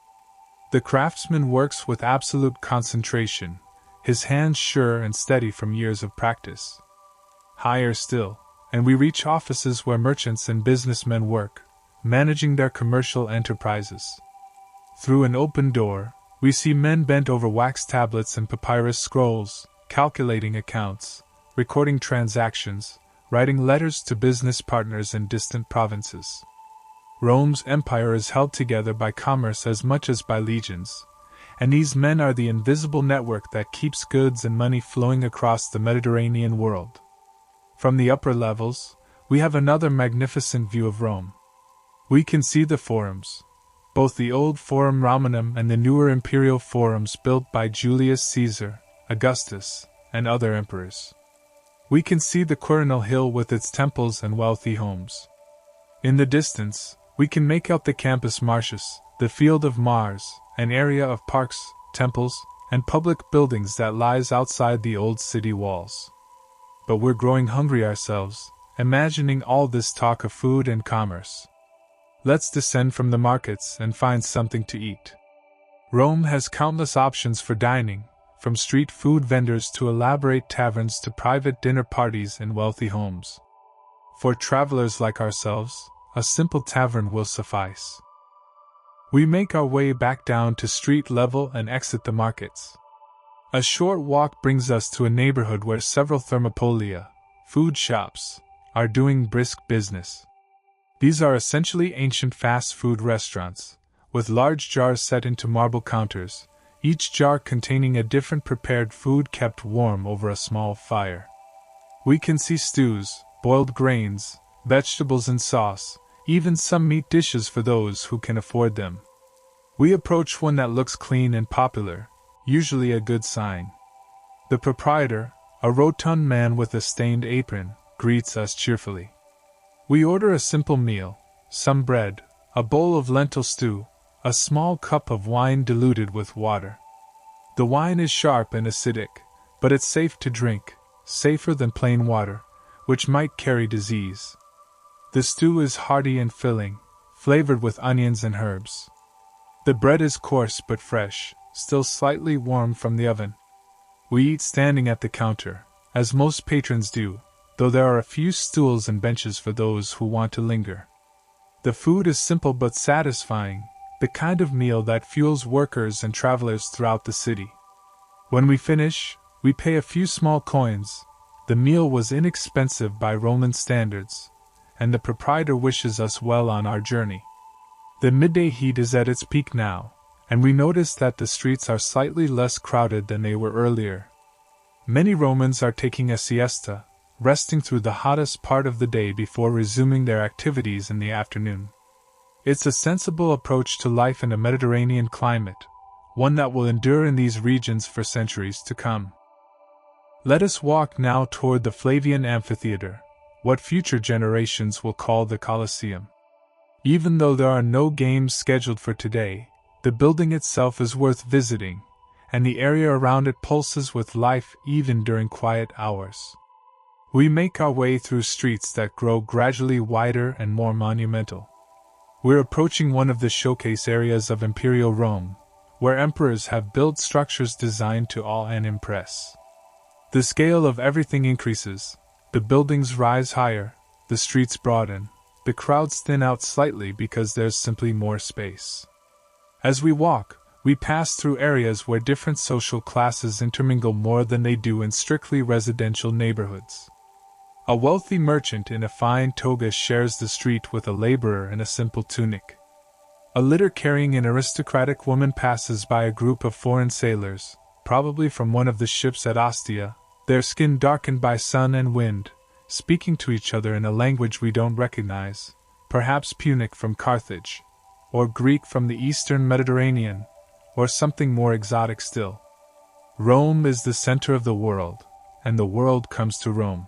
The craftsman works with absolute concentration, his hands sure and steady from years of practice. Higher still, and we reach offices where merchants and businessmen work, managing their commercial enterprises. Through an open door, we see men bent over wax tablets and papyrus scrolls, calculating accounts, recording transactions, writing letters to business partners in distant provinces. Rome's empire is held together by commerce as much as by legions, and these men are the invisible network that keeps goods and money flowing across the Mediterranean world. From the upper levels, we have another magnificent view of Rome. We can see the forums, both the old Forum Romanum and the newer imperial forums built by Julius Caesar, Augustus, and other emperors. We can see the Quirinal Hill with its temples and wealthy homes. In the distance, we can make out the Campus Martius, the Field of Mars, an area of parks, temples, and public buildings that lies outside the old city walls. But we're growing hungry ourselves, imagining all this talk of food and commerce. Let's descend from the markets and find something to eat. Rome has countless options for dining, from street food vendors to elaborate taverns to private dinner parties in wealthy homes. For travelers like ourselves, a simple tavern will suffice. We make our way back down to street level and exit the markets. A short walk brings us to a neighborhood where several thermopolia, food shops, are doing brisk business. These are essentially ancient fast food restaurants, with large jars set into marble counters, each jar containing a different prepared food kept warm over a small fire. We can see stews, boiled grains, vegetables and sauce, even some meat dishes for those who can afford them. We approach one that looks clean and popular, usually a good sign. The proprietor, a rotund man with a stained apron, greets us cheerfully. We order a simple meal, some bread, a bowl of lentil stew, a small cup of wine diluted with water. The wine is sharp and acidic, but it's safe to drink, safer than plain water, which might carry disease. The stew is hearty and filling, flavored with onions and herbs. The bread is coarse but fresh, still slightly warm from the oven. We eat standing at the counter, as most patrons do, though there are a few stools and benches for those who want to linger. The food is simple but satisfying, the kind of meal that fuels workers and travelers throughout the city. When we finish, we pay a few small coins. The meal was inexpensive by Roman standards, and the proprietor wishes us well on our journey. The midday heat is at its peak now, and we notice that the streets are slightly less crowded than they were earlier. Many Romans are taking a siesta, resting through the hottest part of the day before resuming their activities in the afternoon. It's a sensible approach to life in a Mediterranean climate, one that will endure in these regions for centuries to come. Let us walk now toward the Flavian Amphitheater, what future generations will call the Colosseum. Even though there are no games scheduled for today, the building itself is worth visiting, and the area around it pulses with life even during quiet hours. We make our way through streets that grow gradually wider and more monumental. We're approaching one of the showcase areas of Imperial Rome, where emperors have built structures designed to awe and impress. The scale of everything increases, the buildings rise higher, the streets broaden, the crowds thin out slightly because there's simply more space. As we walk, we pass through areas where different social classes intermingle more than they do in strictly residential neighborhoods. A wealthy merchant in a fine toga shares the street with a laborer in a simple tunic. A litter carrying an aristocratic woman passes by a group of foreign sailors, probably from one of the ships at Ostia, their skin darkened by sun and wind, speaking to each other in a language we don't recognize, perhaps Punic from Carthage, or Greek from the eastern Mediterranean, or something more exotic still. Rome is the center of the world, and the world comes to Rome.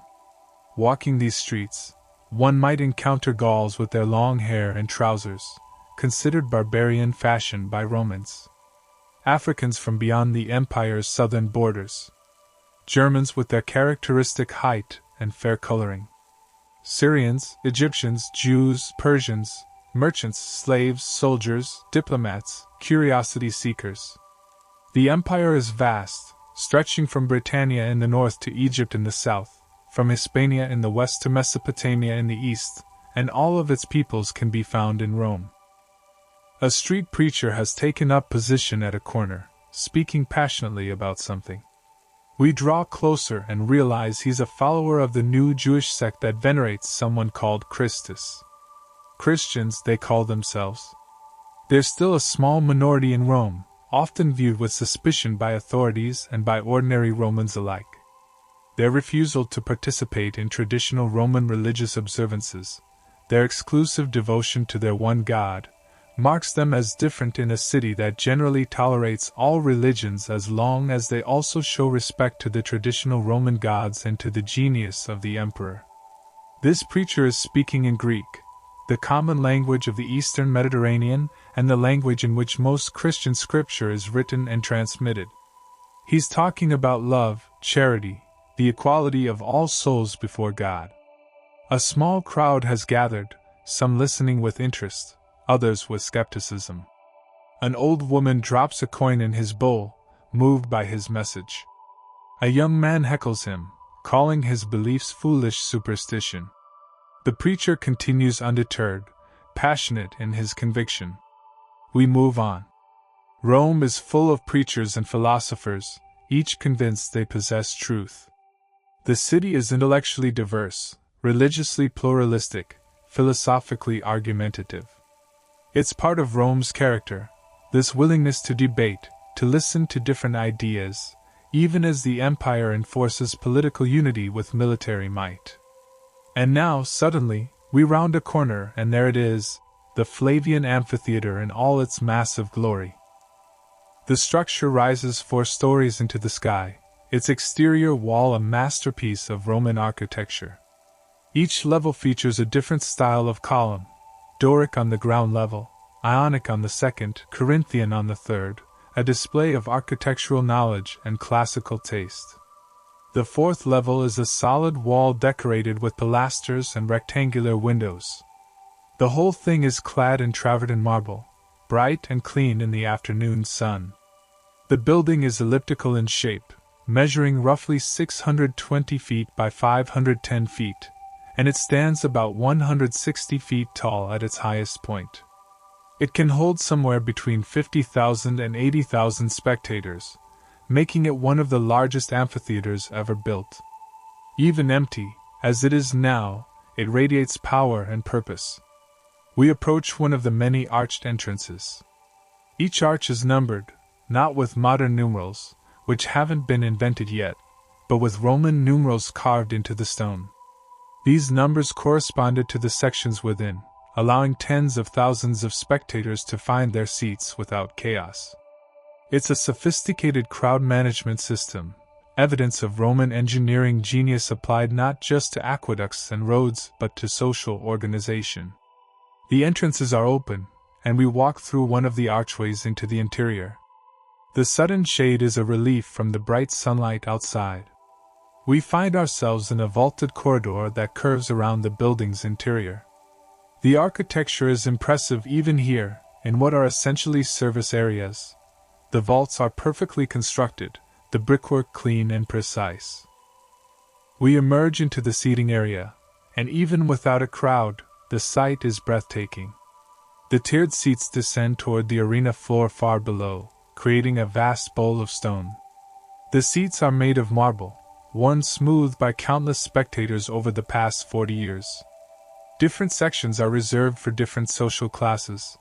Walking these streets, one might encounter Gauls with their long hair and trousers, considered barbarian fashion by Romans. Africans from beyond the empire's southern borders. Germans with their characteristic height and fair coloring. Syrians, Egyptians, Jews, Persians, merchants, slaves, soldiers, diplomats, curiosity seekers. The empire is vast, stretching from Britannia in the north to Egypt in the south, from Hispania in the west to Mesopotamia in the east, and all of its peoples can be found in Rome. A street preacher has taken up position at a corner, speaking passionately about something. We draw closer and realize he's a follower of the new Jewish sect that venerates someone called Christus. Christians, they call themselves. They're still a small minority in Rome, often viewed with suspicion by authorities and by ordinary Romans alike. Their refusal to participate in traditional Roman religious observances, their exclusive devotion to their one God, marks them as different in a city that generally tolerates all religions as long as they also show respect to the traditional Roman gods and to the genius of the emperor. This preacher is speaking in Greek, the common language of the Eastern Mediterranean and the language in which most Christian scripture is written and transmitted. He's talking about love, charity, the equality of all souls before God. A small crowd has gathered, some listening with interest, others with skepticism. An old woman drops a coin in his bowl, moved by his message. A young man heckles him, calling his beliefs foolish superstition. The preacher continues undeterred, passionate in his conviction. We move on. Rome is full of preachers and philosophers, each convinced they possess truth. The city is intellectually diverse, religiously pluralistic, philosophically argumentative. It's part of Rome's character, this willingness to debate, to listen to different ideas, even as the empire enforces political unity with military might. And now, suddenly, we round a corner and there it is, the Flavian Amphitheater in all its massive glory. The structure rises 4 stories into the sky, its exterior wall a masterpiece of Roman architecture. Each level features a different style of column, Doric on the ground level, Ionic on the second, Corinthian on the third, a display of architectural knowledge and classical taste. The 4th level is a solid wall decorated with pilasters and rectangular windows. The whole thing is clad in travertine marble, bright and clean in the afternoon sun. The building is elliptical in shape, measuring roughly 620 feet by 510 feet, and it stands about 160 feet tall at its highest point. It can hold somewhere between 50,000 and 80,000 spectators, making it one of the largest amphitheaters ever built. Even empty, as it is now, it radiates power and purpose. We approach one of the many arched entrances. Each arch is numbered, not with modern numerals, which haven't been invented yet, but with Roman numerals carved into the stone. These numbers corresponded to the sections within, allowing tens of thousands of spectators to find their seats without chaos. It's a sophisticated crowd management system, evidence of Roman engineering genius applied not just to aqueducts and roads but to social organization. The entrances are open, and we walk through one of the archways into the interior. The sudden shade is a relief from the bright sunlight outside. We find ourselves in a vaulted corridor that curves around the building's interior. The architecture is impressive even here, in what are essentially service areas. The vaults are perfectly constructed, the brickwork clean and precise. We emerge into the seating area, and even without a crowd, the sight is breathtaking. The tiered seats descend toward the arena floor far below, creating a vast bowl of stone. The seats are made of marble, worn smooth by countless spectators over the past 40 years. Different sections are reserved for different social classes.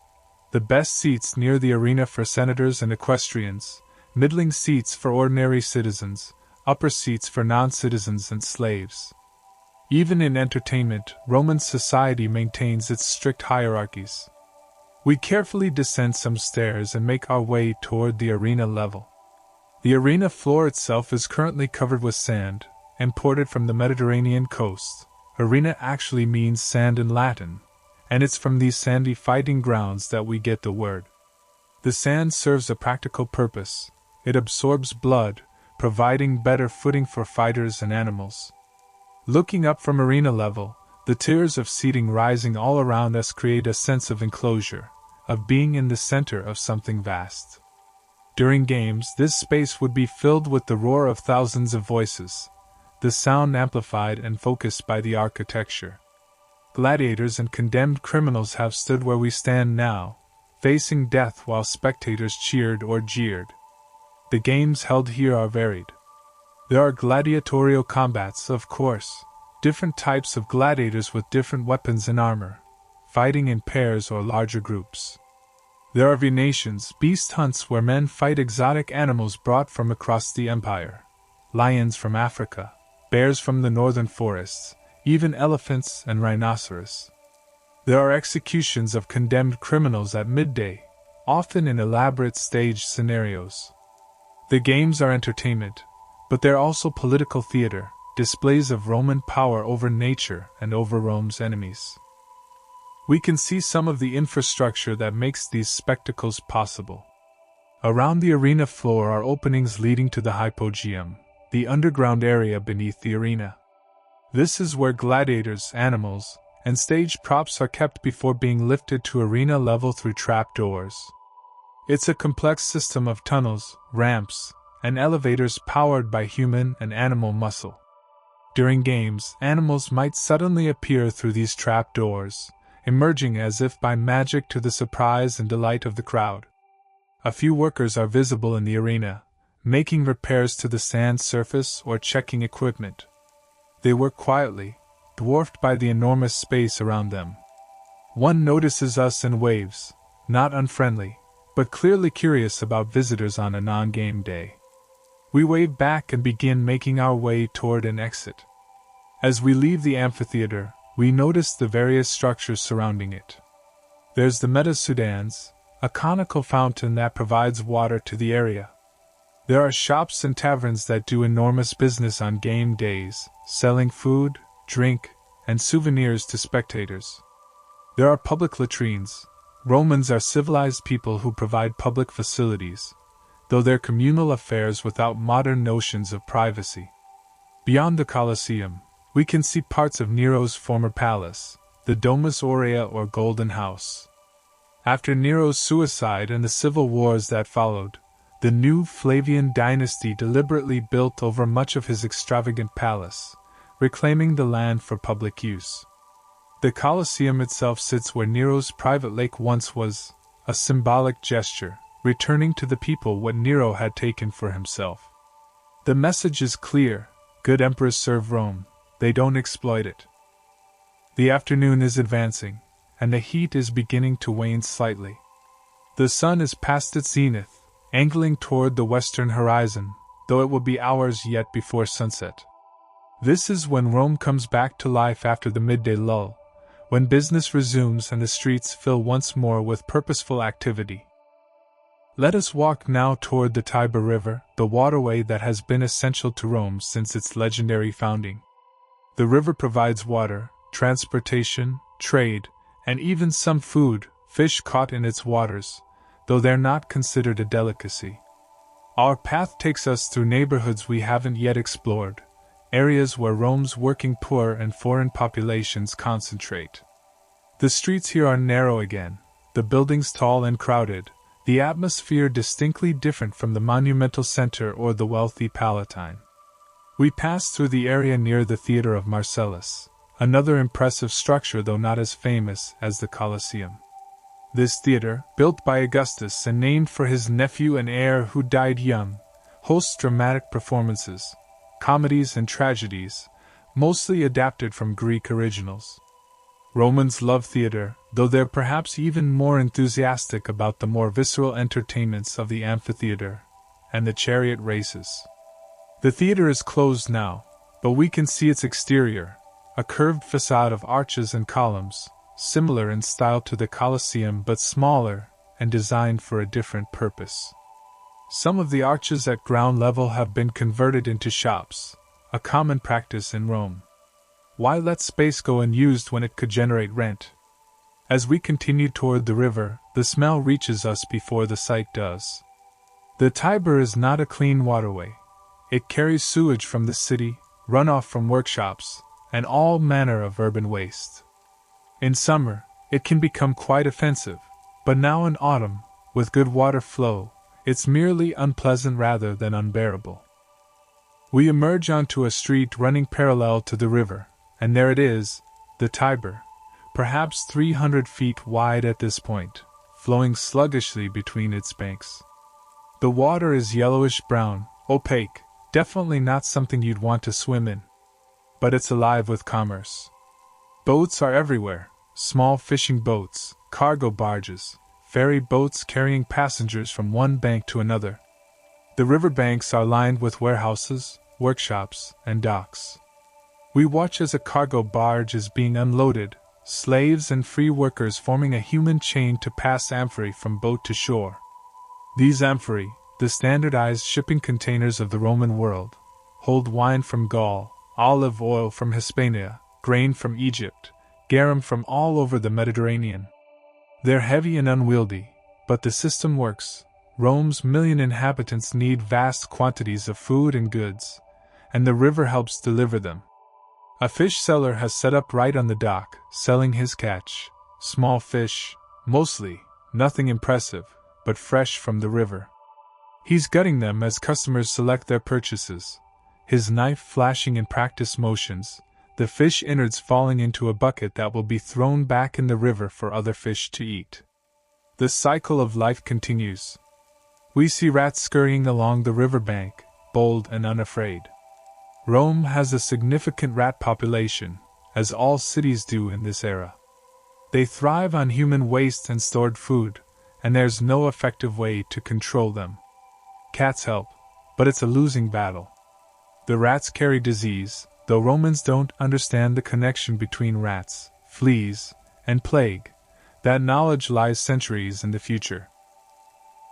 The best seats near the arena for senators and equestrians, middling seats for ordinary citizens, upper seats for non-citizens and slaves. Even in entertainment, Roman society maintains its strict hierarchies. We carefully descend some stairs and make our way toward the arena level. The arena floor itself is currently covered with sand, imported from the Mediterranean coast. Arena actually means sand in Latin, and it's from these sandy fighting grounds that we get the word. The sand serves a practical purpose. It absorbs blood, providing better footing for fighters and animals. Looking up from arena level, the tiers of seating rising all around us create a sense of enclosure, of being in the center of something vast. During games, this space would be filled with the roar of thousands of voices, the sound amplified and focused by the architecture. Gladiators and condemned criminals have stood where we stand now, facing death while spectators cheered or jeered. The games held here are varied. There are gladiatorial combats, of course, different types of gladiators with different weapons and armor, fighting in pairs or larger groups. There are venations, beast hunts where men fight exotic animals brought from across the empire, lions from Africa, bears from the northern forests, even elephants and rhinoceros. There are executions of condemned criminals at midday, often in elaborate staged scenarios. The games are entertainment, but they're also political theater, displays of Roman power over nature and over Rome's enemies. We can see some of the infrastructure that makes these spectacles possible. Around the arena floor are openings leading to the hypogeum, the underground area beneath the arena. This is where gladiators, animals, and stage props are kept before being lifted to arena level through trapdoors. It's a complex system of tunnels, ramps, and elevators powered by human and animal muscle. During games, animals might suddenly appear through these trapdoors, emerging as if by magic to the surprise and delight of the crowd. A few workers are visible in the arena, making repairs to the sand surface or checking equipment. They work quietly, dwarfed by the enormous space around them. One notices us and waves, not unfriendly, but clearly curious about visitors on a non-game day. We wave back and begin making our way toward an exit. As we leave the amphitheater, we notice the various structures surrounding it. There's the Metasudans, a conical fountain that provides water to the area. There are shops and taverns that do enormous business on game days, selling food, drink, and souvenirs to spectators. There are public latrines. Romans are civilized people who provide public facilities, though they're communal affairs without modern notions of privacy. Beyond the Colosseum, we can see parts of Nero's former palace, the Domus Aurea or Golden House. After Nero's suicide and the civil wars that followed, The new Flavian dynasty deliberately built over much of his extravagant palace, reclaiming the land for public use. The Colosseum itself sits where Nero's private lake once was, a symbolic gesture, returning to the people what Nero had taken for himself. The message is clear: good emperors serve Rome, they don't exploit it. The afternoon is advancing, and the heat is beginning to wane slightly. The sun is past its zenith, angling toward the western horizon, though it will be hours yet before sunset. This is when Rome comes back to life after the midday lull, when business resumes and the streets fill once more with purposeful activity. Let us walk now toward the Tiber River, the waterway that has been essential to Rome since its legendary founding. The river provides water, transportation, trade, and even some food, fish caught in its waters, though they're not considered a delicacy. Our path takes us through neighborhoods we haven't yet explored, areas where Rome's working poor and foreign populations concentrate. The streets here are narrow again, the buildings tall and crowded, the atmosphere distinctly different from the monumental center or the wealthy Palatine. We pass through the area near the Theatre of Marcellus, another impressive structure though not as famous as the Colosseum. This theater, built by Augustus and named for his nephew and heir who died young, hosts dramatic performances, comedies and tragedies, mostly adapted from Greek originals. Romans love theater, though they're perhaps even more enthusiastic about the more visceral entertainments of the amphitheater and the chariot races. The theater is closed now, but we can see its exterior, a curved facade of arches and columns, similar in style to the Colosseum but smaller and designed for a different purpose. Some of the arches at ground level have been converted into shops, a common practice in Rome. Why let space go unused when it could generate rent? As we continue toward the river, the smell reaches us before the sight does. The Tiber is not a clean waterway. It carries sewage from the city, runoff from workshops, and all manner of urban waste. In summer, it can become quite offensive, but now in autumn, with good water flow, it's merely unpleasant rather than unbearable. We emerge onto a street running parallel to the river, and there it is, the Tiber, perhaps 300 feet wide at this point, flowing sluggishly between its banks. The water is yellowish-brown, opaque, definitely not something you'd want to swim in. But it's alive with commerce. Boats are everywhere, small fishing boats, cargo barges, ferry boats carrying passengers from one bank to another. The river banks are lined with warehouses, workshops, and docks. We watch as a cargo barge is being unloaded, slaves and free workers forming a human chain to pass amphorae from boat to shore. These amphorae, the standardized shipping containers of the Roman world, hold wine from Gaul, olive oil from Hispania, grain from Egypt, garum from all over the Mediterranean. They're heavy and unwieldy, but the system works. Rome's 1,000,000 inhabitants need vast quantities of food and goods, and the river helps deliver them. A fish seller has set up right on the dock, selling his catch, small fish, mostly, nothing impressive, but fresh from the river. He's gutting them as customers select their purchases, his knife flashing in practice motions, the fish innards falling into a bucket that will be thrown back in the river for other fish to eat. The cycle of life continues. We see rats scurrying along the riverbank, bold and unafraid. Rome has a significant rat population, as all cities do in this era. They thrive on human waste and stored food, and there's no effective way to control them. Cats help, but it's a losing battle. The rats carry disease, though Romans don't understand the connection between rats, fleas, and plague. That knowledge lies centuries in the future.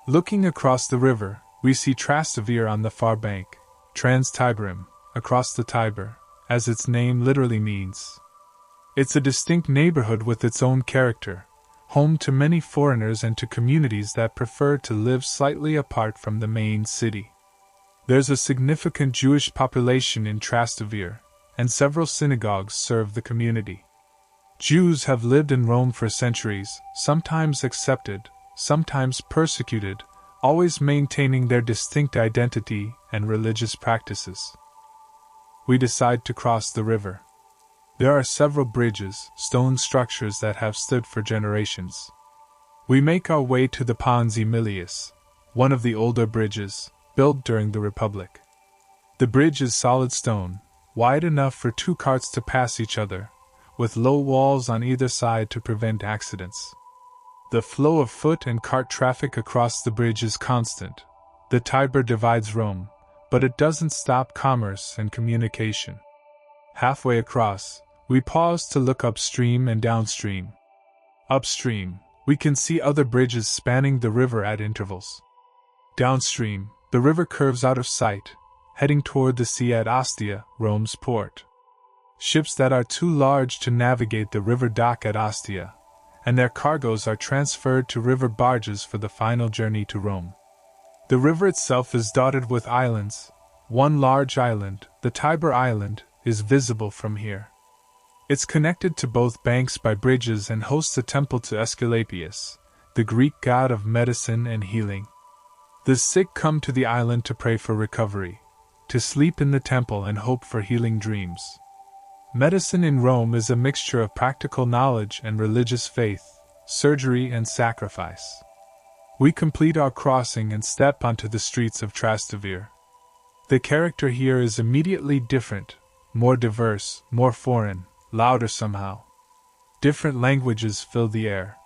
Looking across the river, we see Trastevere on the far bank, Trans-Tiberim, across the Tiber, as its name literally means. It's a distinct neighborhood with its own character, home to many foreigners and to communities that prefer to live slightly apart from the main city. There's a significant Jewish population in Trastevere, and several synagogues serve the community. Jews have lived in Rome for centuries, sometimes accepted, sometimes persecuted, always maintaining their distinct identity and religious practices. We decide to cross the river. There are several bridges, stone structures that have stood for generations. We make our way to the Pons Aemilius, one of the older bridges, built during the Republic. The bridge is solid stone, wide enough for 2 carts to pass each other, with low walls on either side to prevent accidents. The flow of foot and cart traffic across the bridge is constant. The Tiber divides Rome, but it doesn't stop commerce and communication. Halfway across, we pause to look upstream and downstream. Upstream, we can see other bridges spanning the river at intervals. Downstream, the river curves out of sight, heading toward the sea at Ostia, Rome's port. Ships that are too large to navigate the river dock at Ostia, and their cargoes are transferred to river barges for the final journey to Rome. The river itself is dotted with islands. One large island, the Tiber Island, is visible from here. It's connected to both banks by bridges and hosts a temple to Aesculapius, the Greek god of medicine and healing. The sick come to the island to pray for recovery, to sleep in the temple and hope for healing dreams. Medicine in Rome is a mixture of practical knowledge and religious faith, surgery and sacrifice. We complete our crossing and step onto the streets of Trastevere. The character here is immediately different, more diverse, more foreign, louder somehow. Different languages fill the air.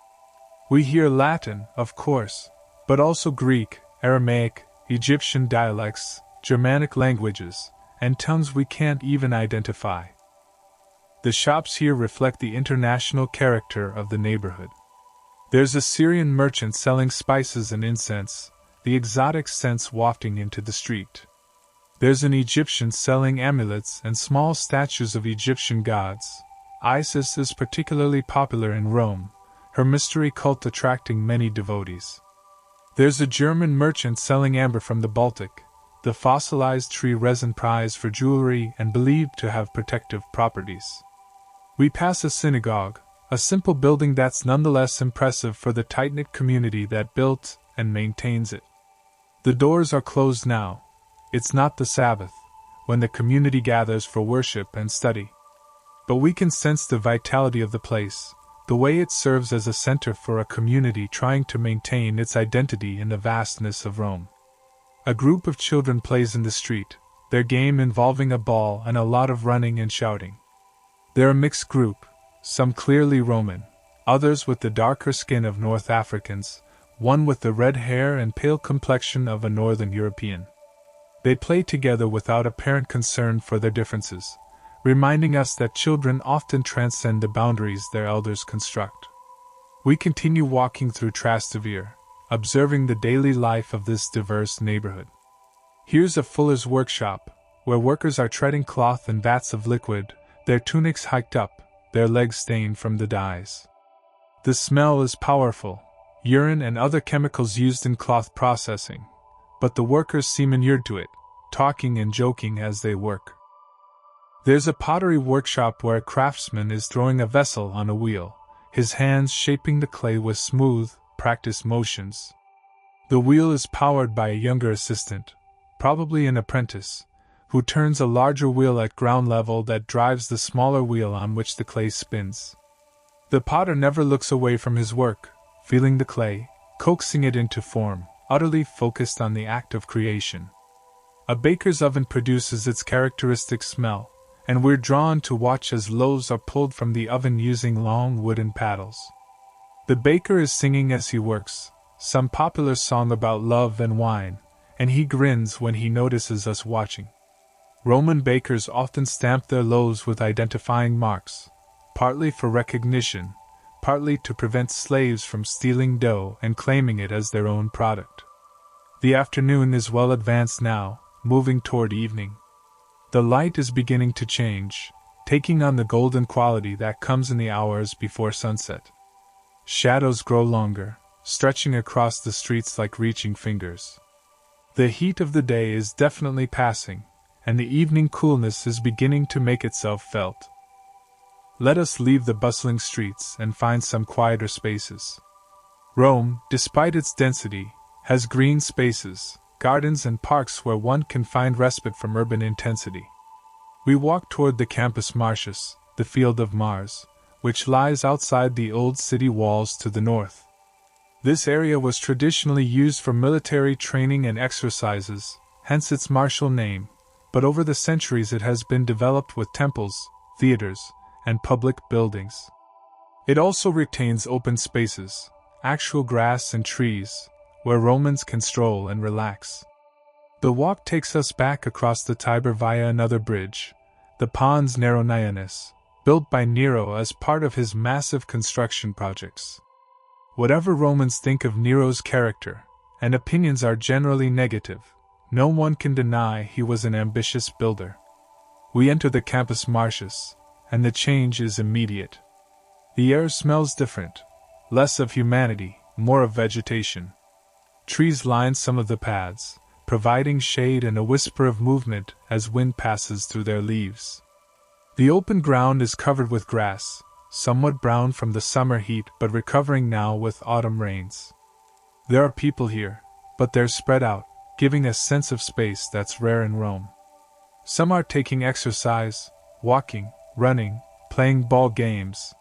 We hear Latin, of course, but also Greek, Aramaic, Egyptian dialects, Germanic languages, and tongues we can't even identify. The shops here reflect the international character of the neighborhood. There's a Syrian merchant selling spices and incense, the exotic scents wafting into the street. There's an Egyptian selling amulets and small statues of Egyptian gods. Isis is particularly popular in Rome, her mystery cult attracting many devotees. There's a German merchant selling amber from the Baltic, the fossilized tree resin prized for jewelry and believed to have protective properties. We pass a synagogue, a simple building that's nonetheless impressive for the tight-knit community that built and maintains it. The doors are closed now. It's not the Sabbath, when the community gathers for worship and study. But we can sense the vitality of the place, the way it serves as a center for a community trying to maintain its identity in the vastness of Rome. A group of children plays in the street, their game involving a ball and a lot of running and shouting. They're a mixed group, some clearly Roman, others with the darker skin of North Africans, one with the red hair and pale complexion of a Northern European. They play together without apparent concern for their differences, reminding us that children often transcend the boundaries their elders construct. We continue walking through Trastevere, observing the daily life of this diverse neighborhood. Here's a fuller's workshop, where workers are treading cloth in vats of liquid, their tunics hiked up, their legs stained from the dyes. The smell is powerful, urine and other chemicals used in cloth processing, but the workers seem inured to it, talking and joking as they work. There's a pottery workshop where a craftsman is throwing a vessel on a wheel, his hands shaping the clay with smooth, practiced motions. The wheel is powered by a younger assistant, probably an apprentice, who turns a larger wheel at ground level that drives the smaller wheel on which the clay spins. The potter never looks away from his work, feeling the clay, coaxing it into form, utterly focused on the act of creation. A baker's oven produces its characteristic smell, and we're drawn to watch as loaves are pulled from the oven using long wooden paddles. The baker is singing as he works, some popular song about love and wine, and he grins when he notices us watching. Roman bakers often stamped their loaves with identifying marks, partly for recognition, partly to prevent slaves from stealing dough and claiming it as their own product. The afternoon is well advanced now, moving toward evening. The light is beginning to change, taking on the golden quality that comes in the hours before sunset. Shadows grow longer, stretching across the streets like reaching fingers. The heat of the day is definitely passing, and the evening coolness is beginning to make itself felt. Let us leave the bustling streets and find some quieter spaces. Rome, despite its density, has green spaces, gardens and parks where one can find respite from urban intensity. We walk toward the Campus Martius, the Field of Mars, which lies outside the old city walls to the north. This area was traditionally used for military training and exercises, hence its martial name, but over the centuries it has been developed with temples, theaters, and public buildings. It also retains open spaces, actual grass and trees, where Romans can stroll and relax. The walk takes us back across the Tiber via another bridge, the Pons Neronianus, built by Nero as part of his massive construction projects. Whatever Romans think of Nero's character, and opinions are generally negative, no one can deny he was an ambitious builder. We enter the Campus Martius, and the change is immediate. The air smells different, less of humanity, more of vegetation. Trees line some of the paths, providing shade and a whisper of movement as wind passes through their leaves. The open ground is covered with grass, somewhat brown from the summer heat but recovering now with autumn rains. There are people here, but they're spread out, giving a sense of space that's rare in Rome. Some are taking exercise, walking, running, playing ball games.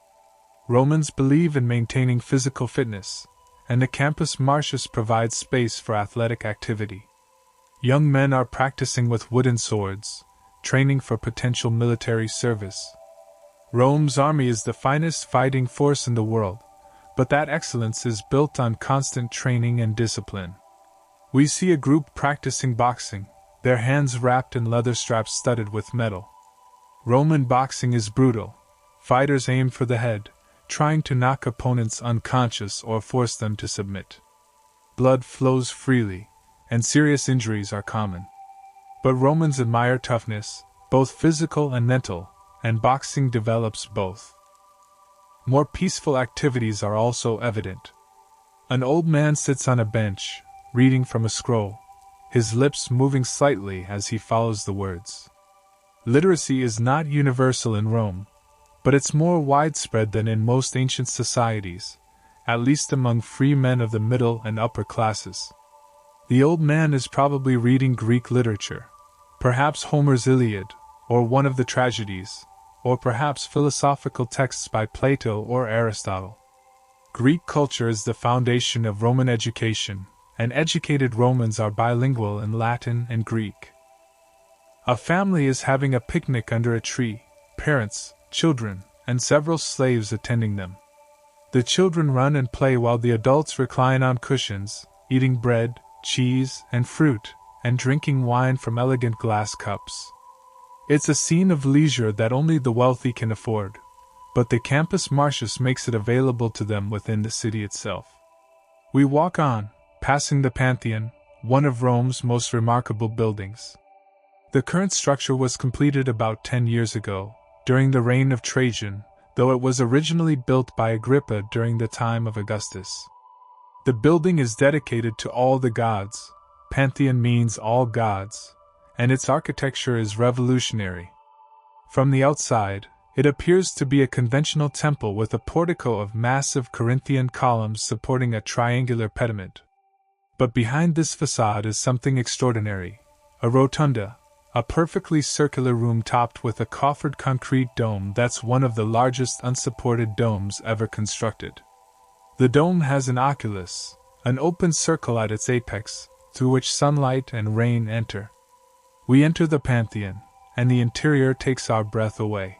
Romans believe in maintaining physical fitness, and the Campus Martius provides space for athletic activity. Young men are practicing with wooden swords, training for potential military service. Rome's army is the finest fighting force in the world, but that excellence is built on constant training and discipline. We see a group practicing boxing, their hands wrapped in leather straps studded with metal. Roman boxing is brutal. Fighters aim for the head, trying to knock opponents unconscious or force them to submit. Blood flows freely, and serious injuries are common. But Romans admire toughness, both physical and mental, and boxing develops both. More peaceful activities are also evident. An old man sits on a bench, reading from a scroll, his lips moving slightly as he follows the words. Literacy is not universal in Rome, but it's more widespread than in most ancient societies, at least among free men of the middle and upper classes. The old man is probably reading Greek literature, perhaps Homer's Iliad, or one of the tragedies, or perhaps philosophical texts by Plato or Aristotle. Greek culture is the foundation of Roman education, and educated Romans are bilingual in Latin and Greek. A family is having a picnic under a tree, parents, children, and several slaves attending them. The children run and play while the adults recline on cushions, eating bread, cheese, and fruit, and drinking wine from elegant glass cups. It's a scene of leisure that only the wealthy can afford, but the Campus Martius makes it available to them within the city itself. We walk on, passing the Pantheon, one of Rome's most remarkable buildings. The current structure was completed about 10 years ago, during the reign of Trajan, though it was originally built by Agrippa during the time of Augustus. The building is dedicated to all the gods. Pantheon means all gods, and its architecture is revolutionary. From the outside, it appears to be a conventional temple with a portico of massive Corinthian columns supporting a triangular pediment. But behind this facade is something extraordinary, a rotunda, a perfectly circular room topped with a coffered concrete dome that's one of the largest unsupported domes ever constructed. The dome has an oculus, an open circle at its apex, through which sunlight and rain enter. We enter the Pantheon, and the interior takes our breath away.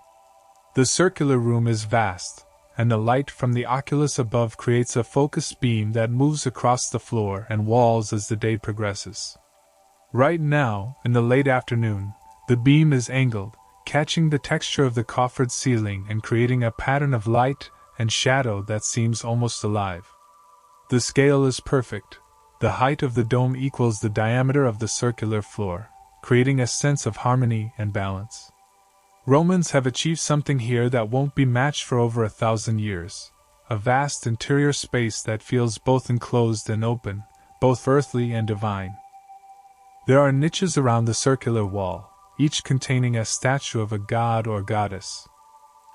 The circular room is vast, and the light from the oculus above creates a focused beam that moves across the floor and walls as the day progresses. Right now, in the late afternoon, the beam is angled, catching the texture of the coffered ceiling and creating a pattern of light and shadow that seems almost alive. The scale is perfect. The height of the dome equals the diameter of the circular floor, creating a sense of harmony and balance. Romans have achieved something here that won't be matched for over 1,000 years. A vast interior space that feels both enclosed and open, both earthly and divine. There are niches around the circular wall, each containing a statue of a god or goddess.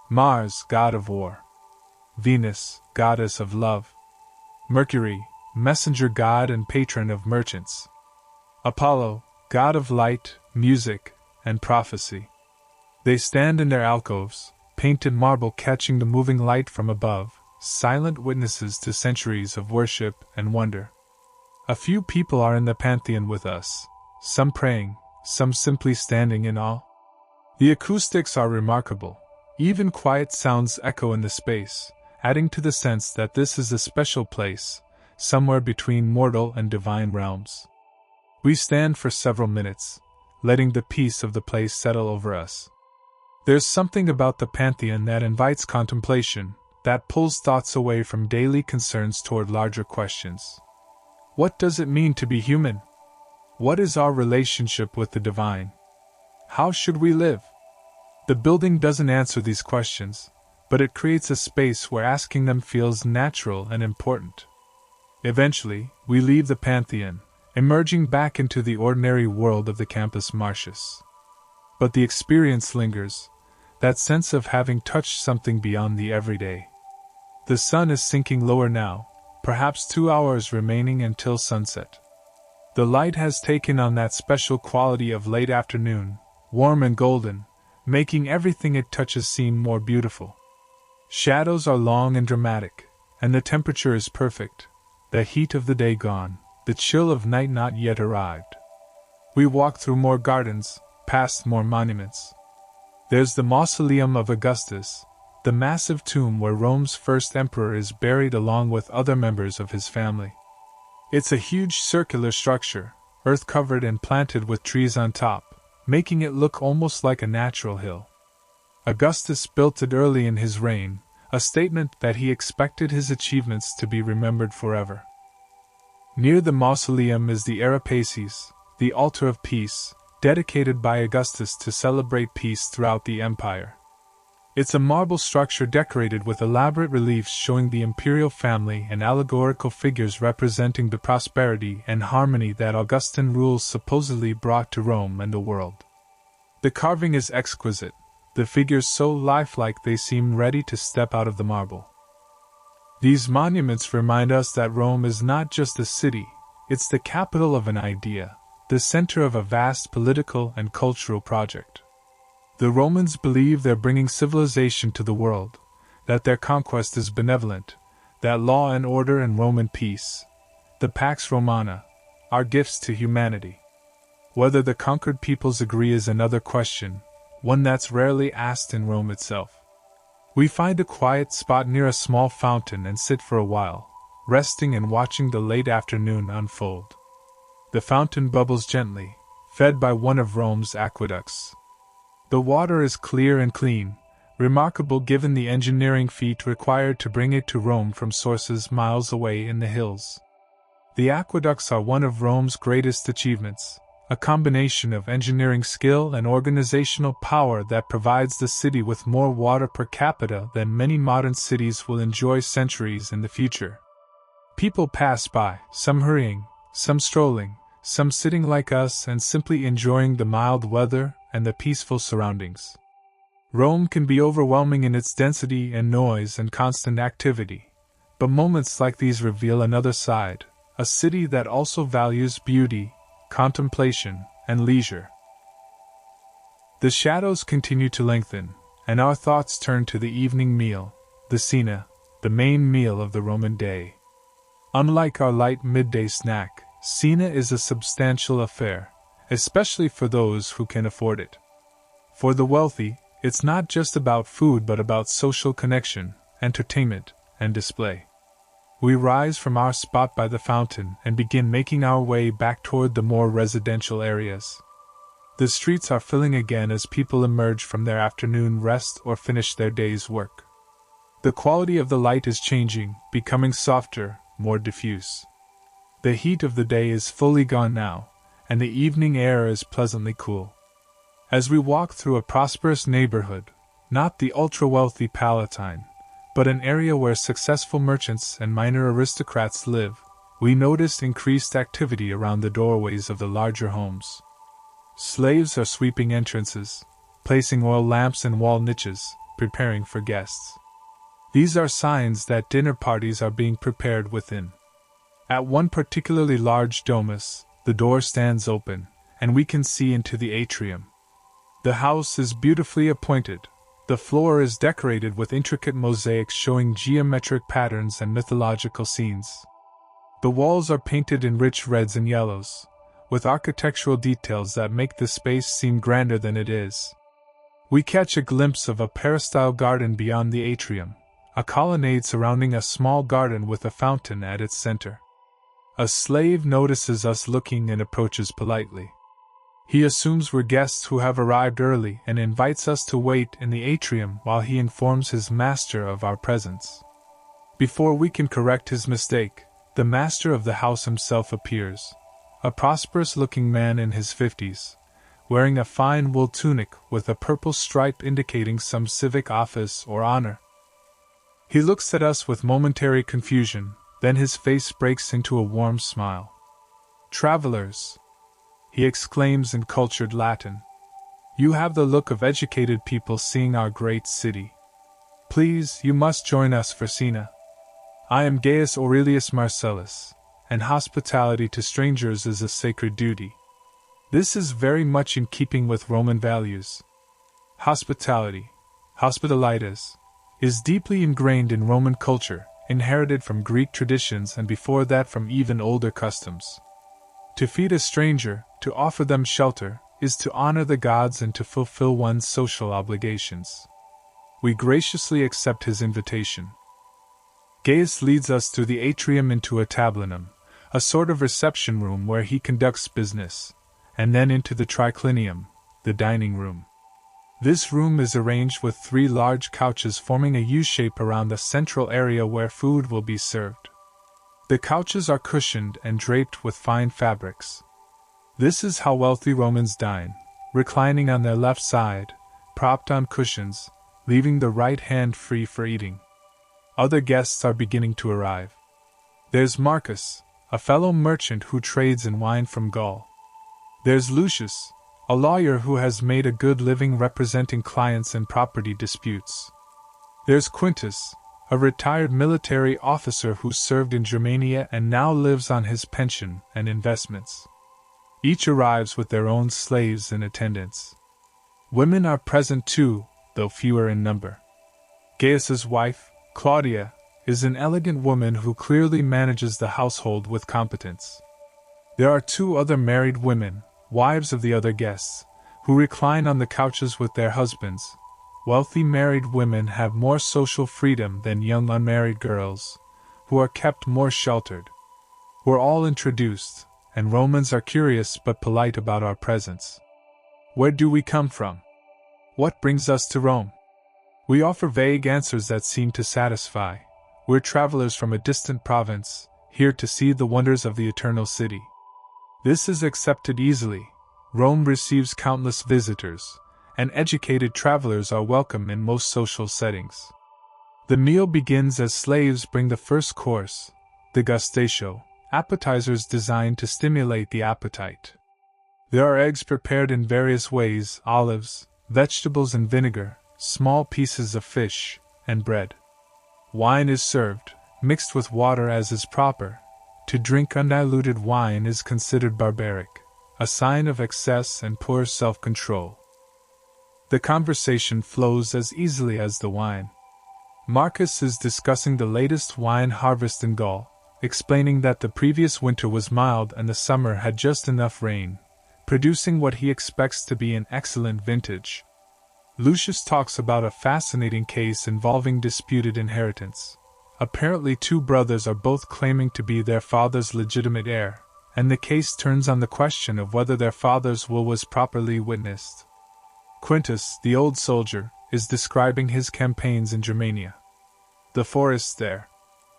Mars, god of war. Venus, goddess of love. Mercury, messenger god and patron of merchants. Apollo, god of light, music, and prophecy. They stand in their alcoves, painted marble catching the moving light from above, silent witnesses to centuries of worship and wonder. A few people are in the pantheon with us, some praying, some simply standing in awe. The acoustics are remarkable. Even quiet sounds echo in the space, adding to the sense that this is a special place, somewhere between mortal and divine realms. We stand for several minutes, letting the peace of the place settle over us. There's something about the pantheon that invites contemplation, that pulls thoughts away from daily concerns toward larger questions. What does it mean to be human? What is our relationship with the divine? How should we live? The building doesn't answer these questions, but it creates a space where asking them feels natural and important. Eventually, we leave the pantheon, emerging back into the ordinary world of the campus martius. But the experience lingers, that sense of having touched something beyond the everyday. The sun is sinking lower now, perhaps 2 hours remaining until sunset. The light has taken on that special quality of late afternoon, warm and golden, making everything it touches seem more beautiful. Shadows are long and dramatic, and the temperature is perfect, the heat of the day gone, the chill of night not yet arrived. We walk through more gardens, past more monuments. There's the Mausoleum of Augustus, the massive tomb where Rome's first emperor is buried along with other members of his family. It's a huge circular structure, earth-covered and planted with trees on top, making it look almost like a natural hill. Augustus built it early in his reign, a statement that he expected his achievements to be remembered forever. Near the mausoleum is the Arapaces, the altar of peace, dedicated by Augustus to celebrate peace throughout the empire. It's a marble structure decorated with elaborate reliefs showing the imperial family and allegorical figures representing the prosperity and harmony that Augustan rule supposedly brought to Rome and the world. The carving is exquisite, the figures so lifelike they seem ready to step out of the marble. These monuments remind us that Rome is not just a city, it's the capital of an idea, the center of a vast political and cultural project. The Romans believe they're bringing civilization to the world, that their conquest is benevolent, that law and order and Roman peace, the Pax Romana, are gifts to humanity. Whether the conquered peoples agree is another question, one that's rarely asked in Rome itself. We find a quiet spot near a small fountain and sit for a while, resting and watching the late afternoon unfold. The fountain bubbles gently, fed by one of Rome's aqueducts. The water is clear and clean, remarkable given the engineering feat required to bring it to Rome from sources miles away in the hills. The aqueducts are one of Rome's greatest achievements, a combination of engineering skill and organizational power that provides the city with more water per capita than many modern cities will enjoy centuries in the future. People pass by, some hurrying, some strolling, some sitting like us and simply enjoying the mild weather and the peaceful surroundings. Rome can be overwhelming in its density and noise and constant activity, but moments like these reveal another side, a city that also values beauty, contemplation, and leisure. The shadows continue to lengthen, and our thoughts turn to the evening meal, the cena, the main meal of the Roman day. Unlike our light midday snack, cena is a substantial affair, especially for those who can afford it. For the wealthy, it's not just about food but about social connection, entertainment, and display. We rise from our spot by the fountain and begin making our way back toward the more residential areas. The streets are filling again as people emerge from their afternoon rest or finish their day's work. The quality of the light is changing, becoming softer, more diffuse. The heat of the day is fully gone now, and the evening air is pleasantly cool. As we walk through a prosperous neighborhood, not the ultra-wealthy Palatine, but an area where successful merchants and minor aristocrats live, we notice increased activity around the doorways of the larger homes. Slaves are sweeping entrances, placing oil lamps in wall niches, preparing for guests. These are signs that dinner parties are being prepared within. At one particularly large domus, the door stands open, and we can see into the atrium. The house is beautifully appointed. The floor is decorated with intricate mosaics showing geometric patterns and mythological scenes. The walls are painted in rich reds and yellows, with architectural details that make the space seem grander than it is. We catch a glimpse of a peristyle garden beyond the atrium, a colonnade surrounding a small garden with a fountain at its center. A slave notices us looking and approaches politely. He assumes we're guests who have arrived early and invites us to wait in the atrium while he informs his master of our presence. Before we can correct his mistake, the master of the house himself appears, a prosperous-looking man in his 50s, wearing a fine wool tunic with a purple stripe indicating some civic office or honor. He looks at us with momentary confusion, then his face breaks into a warm smile. "Travelers," he exclaims in cultured Latin. "You have the look of educated people seeing our great city. Please, you must join us for cena. I am Gaius Aurelius Marcellus, and hospitality to strangers is a sacred duty. This is very much in keeping with Roman values. Hospitality, hospitalitas, is deeply ingrained in Roman culture, inherited from Greek traditions and before that from even older customs. To feed a stranger, to offer them shelter, is to honor the gods and to fulfill one's social obligations. We graciously accept his invitation." Gaius leads us through the atrium into a tablinum, a sort of reception room where he conducts business, and then into the triclinium, the dining room. This room is arranged with 3 large couches forming a U-shape around the central area where food will be served. The couches are cushioned and draped with fine fabrics. This is how wealthy Romans dine, reclining on their left side, propped on cushions, leaving the right hand free for eating. Other guests are beginning to arrive. There's Marcus, a fellow merchant who trades in wine from Gaul. There's Lucius, a lawyer who has made a good living representing clients in property disputes. There's Quintus, a retired military officer who served in Germania and now lives on his pension and investments. Each arrives with their own slaves and attendants. Women are present too, though fewer in number. Gaius's wife, Claudia, is an elegant woman who clearly manages the household with competence. There are 2 other married women, wives of the other guests, who recline on the couches with their husbands. Wealthy married women have more social freedom than young unmarried girls, who are kept more sheltered. We're all introduced, and Romans are curious but polite about our presence. Where do we come from? What brings us to Rome? We offer vague answers that seem to satisfy. We're travelers from a distant province, here to see the wonders of the eternal city. This is accepted easily. Rome receives countless visitors, and educated travelers are welcome in most social settings. The meal begins as slaves bring the first course, the gustatio, appetizers designed to stimulate the appetite. There are eggs prepared in various ways, olives, vegetables and vinegar, small pieces of fish, and bread. Wine is served, mixed with water as is proper. To drink undiluted wine is considered barbaric, a sign of excess and poor self-control. The conversation flows as easily as the wine. Marcus is discussing the latest wine harvest in Gaul, explaining that the previous winter was mild and the summer had just enough rain, producing what he expects to be an excellent vintage. Lucius talks about a fascinating case involving disputed inheritance. Apparently 2 brothers are both claiming to be their father's legitimate heir, and the case turns on the question of whether their father's will was properly witnessed. Quintus, the old soldier, is describing his campaigns in Germania. "The forests there,"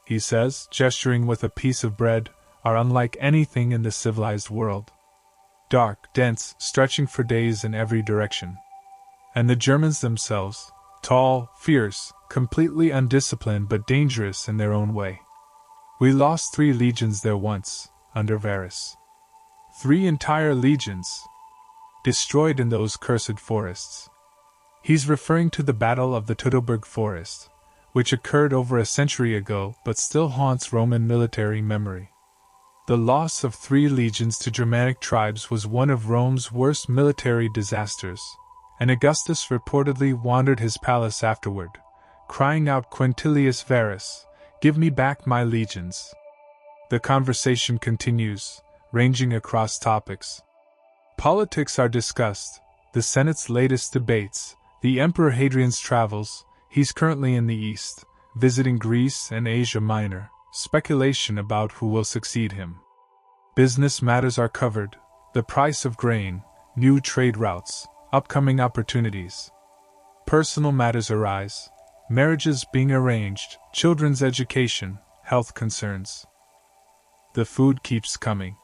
he says, gesturing with a piece of bread, "are unlike anything in the civilized world. Dark, dense, stretching for days in every direction. And the Germans themselves, tall, fierce, completely undisciplined but dangerous in their own way. We lost 3 legions there once, under Varus. 3 entire legions, destroyed in those cursed forests." He's referring to the Battle of the Teutoburg Forest, which occurred over a century ago but still haunts Roman military memory. The loss of 3 legions to Germanic tribes was one of Rome's worst military disasters, and Augustus reportedly wandered his palace afterward, crying out, "Quintilius Varus, give me back my legions." The conversation continues, ranging across topics. Politics are discussed, the Senate's latest debates, the Emperor Hadrian's travels, he's currently in the East, visiting Greece and Asia Minor, speculation about who will succeed him. Business matters are covered, the price of grain, new trade routes, upcoming opportunities. Personal matters arise, marriages being arranged, children's education, health concerns. The food keeps coming.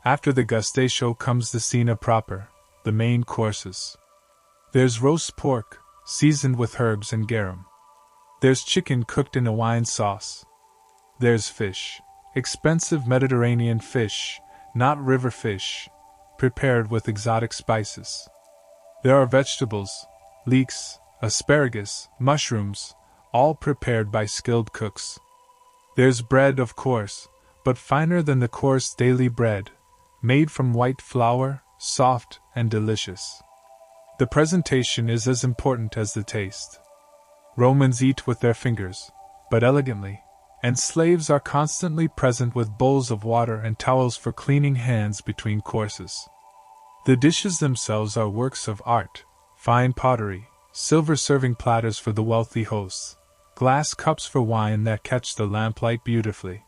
After the gustatio comes the cena proper, the main courses. There's roast pork, seasoned with herbs and garum. There's chicken cooked in a wine sauce. There's fish, expensive Mediterranean fish, not river fish, prepared with exotic spices. There are vegetables, leeks, asparagus, mushrooms, all prepared by skilled cooks. There's bread, of course, but finer than the coarse daily bread, made from white flour, soft and delicious. The presentation is as important as the taste. Romans eat with their fingers, but elegantly, and slaves are constantly present with bowls of water and towels for cleaning hands between courses. The dishes themselves are works of art, fine pottery, silver serving platters for the wealthy hosts, glass cups for wine that catch the lamplight beautifully.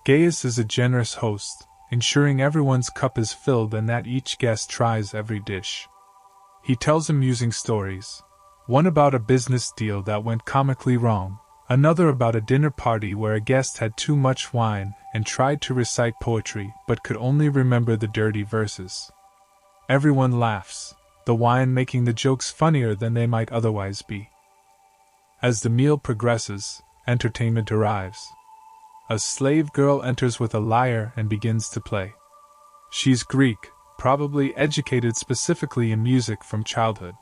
Gaius is a generous host, ensuring everyone's cup is filled and that each guest tries every dish. He tells amusing stories, one about a business deal that went comically wrong, another about a dinner party where a guest had too much wine and tried to recite poetry but could only remember the dirty verses. Everyone laughs, the wine making the jokes funnier than they might otherwise be. As the meal progresses, entertainment arrives. A slave girl enters with a lyre and begins to play. She's Greek, probably educated specifically in music from childhood.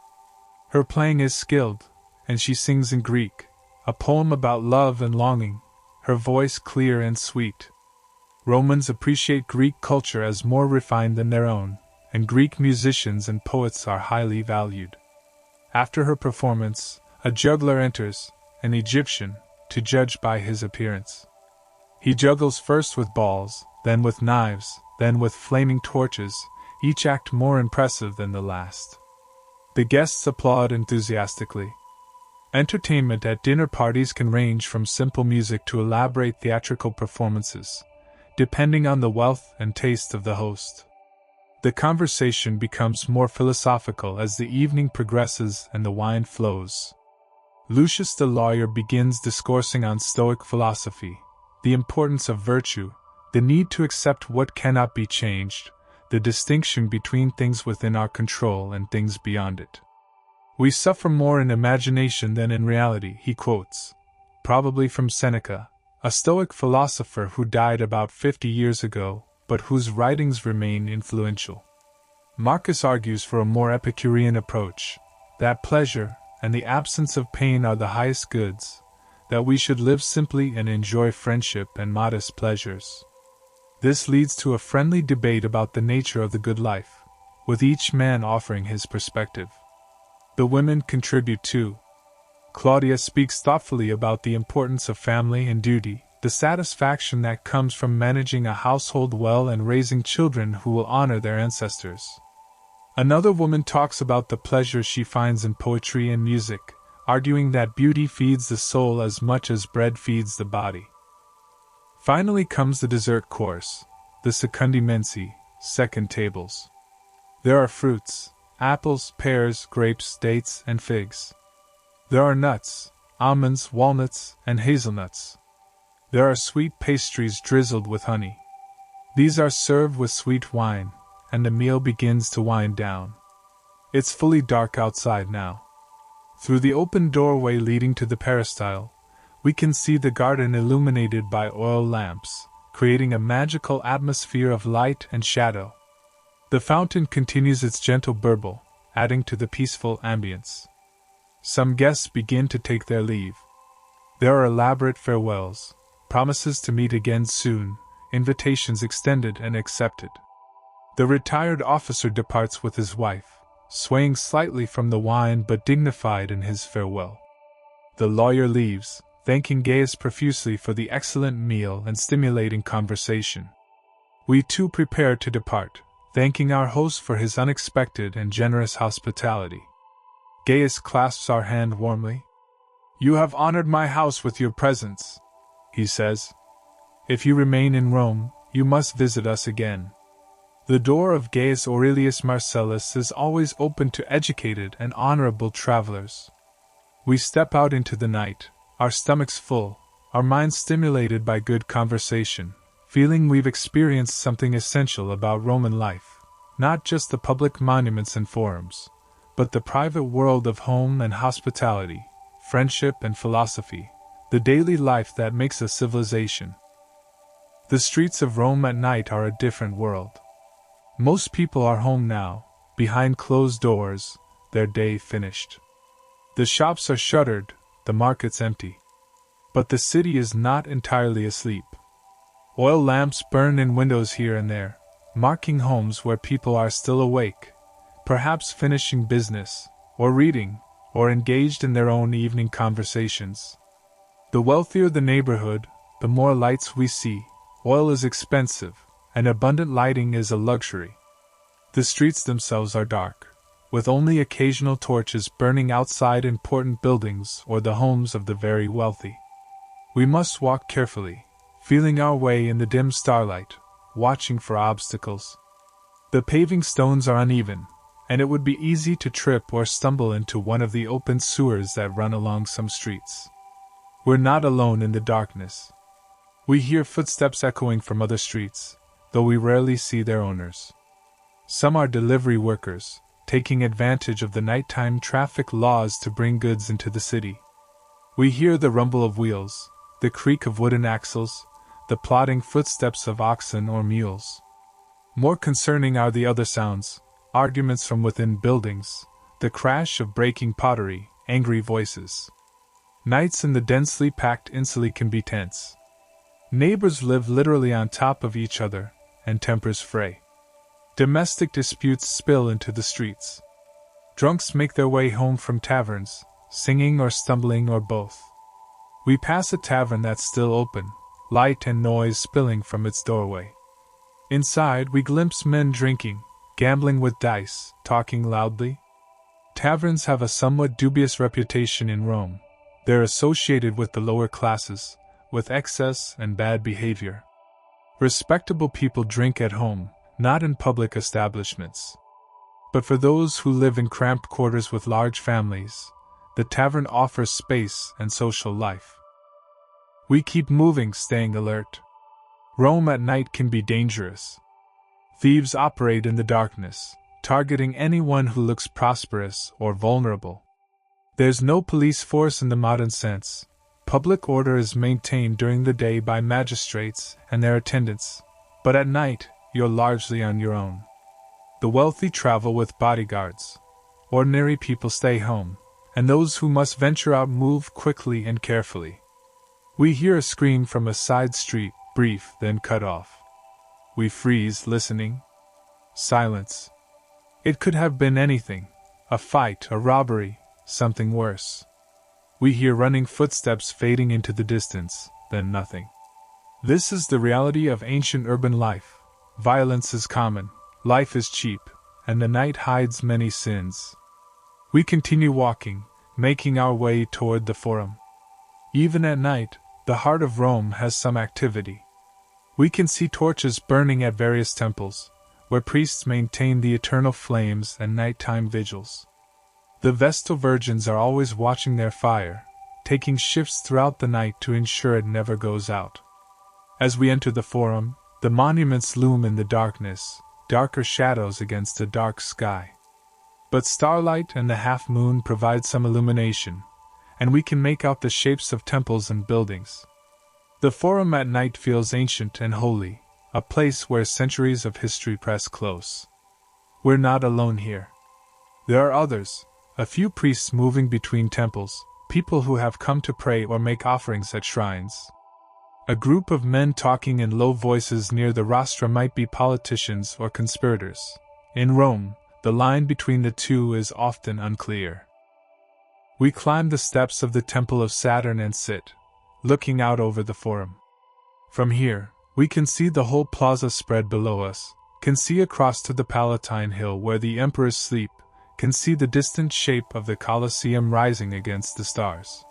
Her playing is skilled, and she sings in Greek, a poem about love and longing, her voice clear and sweet. Romans appreciate Greek culture as more refined than their own, and Greek musicians and poets are highly valued. After her performance, a juggler enters, an Egyptian, to judge by his appearance. He juggles first with balls, then with knives, then with flaming torches, each act more impressive than the last. The guests applaud enthusiastically. Entertainment at dinner parties can range from simple music to elaborate theatrical performances, depending on the wealth and taste of the host. The conversation becomes more philosophical as the evening progresses and the wine flows. Lucius the lawyer begins discoursing on Stoic philosophy, the importance of virtue, the need to accept what cannot be changed, the distinction between things within our control and things beyond it. We suffer more in imagination than in reality, he quotes, probably from Seneca, a Stoic philosopher who died about 50 years ago, but whose writings remain influential. Marcus argues for a more Epicurean approach, that pleasure and the absence of pain are the highest goods, that we should live simply and enjoy friendship and modest pleasures. This leads to a friendly debate about the nature of the good life, with each man offering his perspective. The women contribute too. Claudia speaks thoughtfully about the importance of family and duty, the satisfaction that comes from managing a household well and raising children who will honor their ancestors. Another woman talks about the pleasure she finds in poetry and music, arguing that beauty feeds the soul as much as bread feeds the body. Finally comes the dessert course, the secundi mensae, second tables. There are fruits, apples, pears, grapes, dates, and figs. There are nuts, almonds, walnuts, and hazelnuts. There are sweet pastries drizzled with honey. These are served with sweet wine, and the meal begins to wind down. It's fully dark outside now. Through the open doorway leading to the peristyle, we can see the garden illuminated by oil lamps, creating a magical atmosphere of light and shadow. The fountain continues its gentle burble, adding to the peaceful ambience. Some guests begin to take their leave. There are elaborate farewells, promises to meet again soon, invitations extended and accepted. The retired officer departs with his wife, swaying slightly from the wine but dignified in his farewell. The lawyer leaves, thanking Gaius profusely for the excellent meal and stimulating conversation. We too prepare to depart, thanking our host for his unexpected and generous hospitality. Gaius clasps our hand warmly. "You have honored my house with your presence," he says. "If you remain in Rome, you must visit us again." The door of Gaius Aurelius Marcellus is always open to educated and honorable travelers. We step out into the night, our stomachs full, our minds stimulated by good conversation, feeling we've experienced something essential about Roman life, not just the public monuments and forums, but the private world of home and hospitality, friendship and philosophy, the daily life that makes a civilization. The streets of Rome at night are a different world. Most people are home now, behind closed doors, their day finished. The shops are shuttered, the markets empty. But the city is not entirely asleep. Oil lamps burn in windows here and there, marking homes where people are still awake, perhaps finishing business, or reading, or engaged in their own evening conversations. The wealthier the neighborhood, the more lights we see. Oil is expensive, and abundant lighting is a luxury. The streets themselves are dark, with only occasional torches burning outside important buildings or the homes of the very wealthy. We must walk carefully, feeling our way in the dim starlight, watching for obstacles. The paving stones are uneven, and it would be easy to trip or stumble into one of the open sewers that run along some streets. We're not alone in the darkness. We hear footsteps echoing from other streets, though we rarely see their owners. Some are delivery workers, taking advantage of the nighttime traffic laws to bring goods into the city. We hear the rumble of wheels, the creak of wooden axles, the plodding footsteps of oxen or mules. More concerning are the other sounds, arguments from within buildings, the crash of breaking pottery, angry voices. Nights in the densely packed insulae can be tense. Neighbors live literally on top of each other, and tempers fray. Domestic disputes spill into the streets. Drunks make their way home from taverns, singing or stumbling or both. We pass a tavern that's still open, light and noise spilling from its doorway. Inside we glimpse men drinking, gambling with dice, talking loudly. Taverns have a somewhat dubious reputation in Rome. They're associated with the lower classes, with excess and bad behavior. Respectable people drink at home, not in public establishments. But for those who live in cramped quarters with large families, the tavern offers space and social life. We keep moving, staying alert. Rome at night can be dangerous. Thieves operate in the darkness, targeting anyone who looks prosperous or vulnerable. There's no police force in the modern sense. Public order is maintained during the day by magistrates and their attendants, but at night, you're largely on your own. The wealthy travel with bodyguards. Ordinary people stay home, and those who must venture out move quickly and carefully. We hear a scream from a side street, brief, then cut off. We freeze, listening. Silence. It could have been anything. A fight, a robbery, something worse. We hear running footsteps fading into the distance, then nothing. This is the reality of ancient urban life. Violence is common, life is cheap, and the night hides many sins. We continue walking, making our way toward the Forum. Even at night, the heart of Rome has some activity. We can see torches burning at various temples, where priests maintain the eternal flames and nighttime vigils. The Vestal Virgins are always watching their fire, taking shifts throughout the night to ensure it never goes out. As we enter the Forum, the monuments loom in the darkness, darker shadows against a dark sky. But starlight and the half-moon provide some illumination, and we can make out the shapes of temples and buildings. The Forum at night feels ancient and holy, a place where centuries of history press close. We're not alone here. There are others, a few priests moving between temples, people who have come to pray or make offerings at shrines. A group of men talking in low voices near the rostra might be politicians or conspirators. In Rome, the line between the two is often unclear. We climb the steps of the Temple of Saturn and sit, looking out over the Forum. From here, we can see the whole plaza spread below us, can see across to the Palatine Hill where the emperors sleep, can see the distant shape of the Colosseum rising against the stars.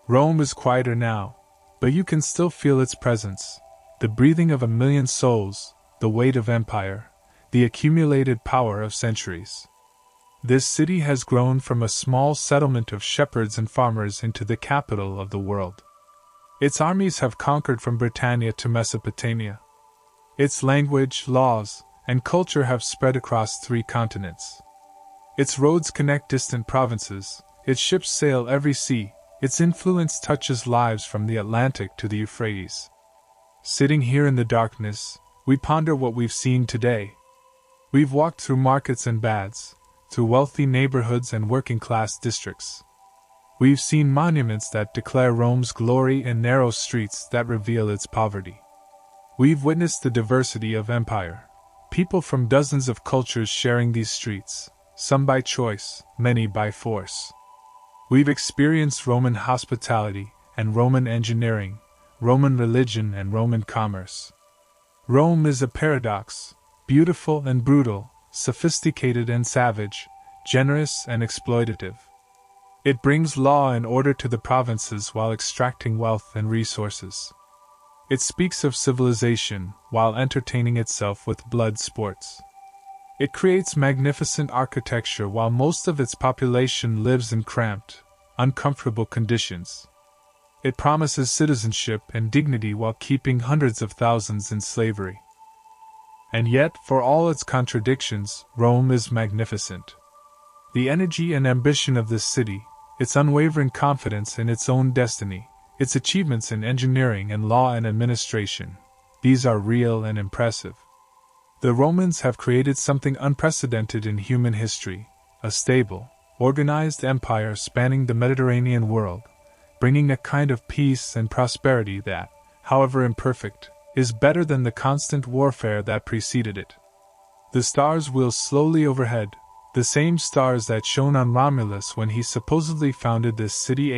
Rome is quieter now, but you can still feel its presence, the breathing of a million souls, the weight of empire, the accumulated power of centuries. This city has grown from a small settlement of shepherds and farmers into the capital of the world. Its armies have conquered from Britannia to Mesopotamia. Its language, laws, and culture have spread across 3 continents. Its roads connect distant provinces, its ships sail every sea, its influence touches lives from the Atlantic to the Euphrates. Sitting here in the darkness, we ponder what we've seen today. We've walked through markets and baths, through wealthy neighborhoods and working-class districts. We've seen monuments that declare Rome's glory and narrow streets that reveal its poverty. We've witnessed the diversity of empire, people from dozens of cultures sharing these streets, some by choice, many by force. We've experienced Roman hospitality and Roman engineering, Roman religion and Roman commerce. Rome is a paradox, beautiful and brutal, sophisticated and savage, generous and exploitative. It brings law and order to the provinces while extracting wealth and resources. It speaks of civilization while entertaining itself with blood sports. It creates magnificent architecture while most of its population lives in cramped, uncomfortable conditions. It promises citizenship and dignity while keeping hundreds of thousands in slavery. And yet, for all its contradictions, Rome is magnificent. The energy and ambition of this city, its unwavering confidence in its own destiny, its achievements in engineering and law and administration, these are real and impressive. The Romans have created something unprecedented in human history, a stable, organized empire spanning the Mediterranean world, bringing a kind of peace and prosperity that, however imperfect, is better than the constant warfare that preceded it. The stars wheel slowly overhead, the same stars that shone on Romulus when he supposedly founded this city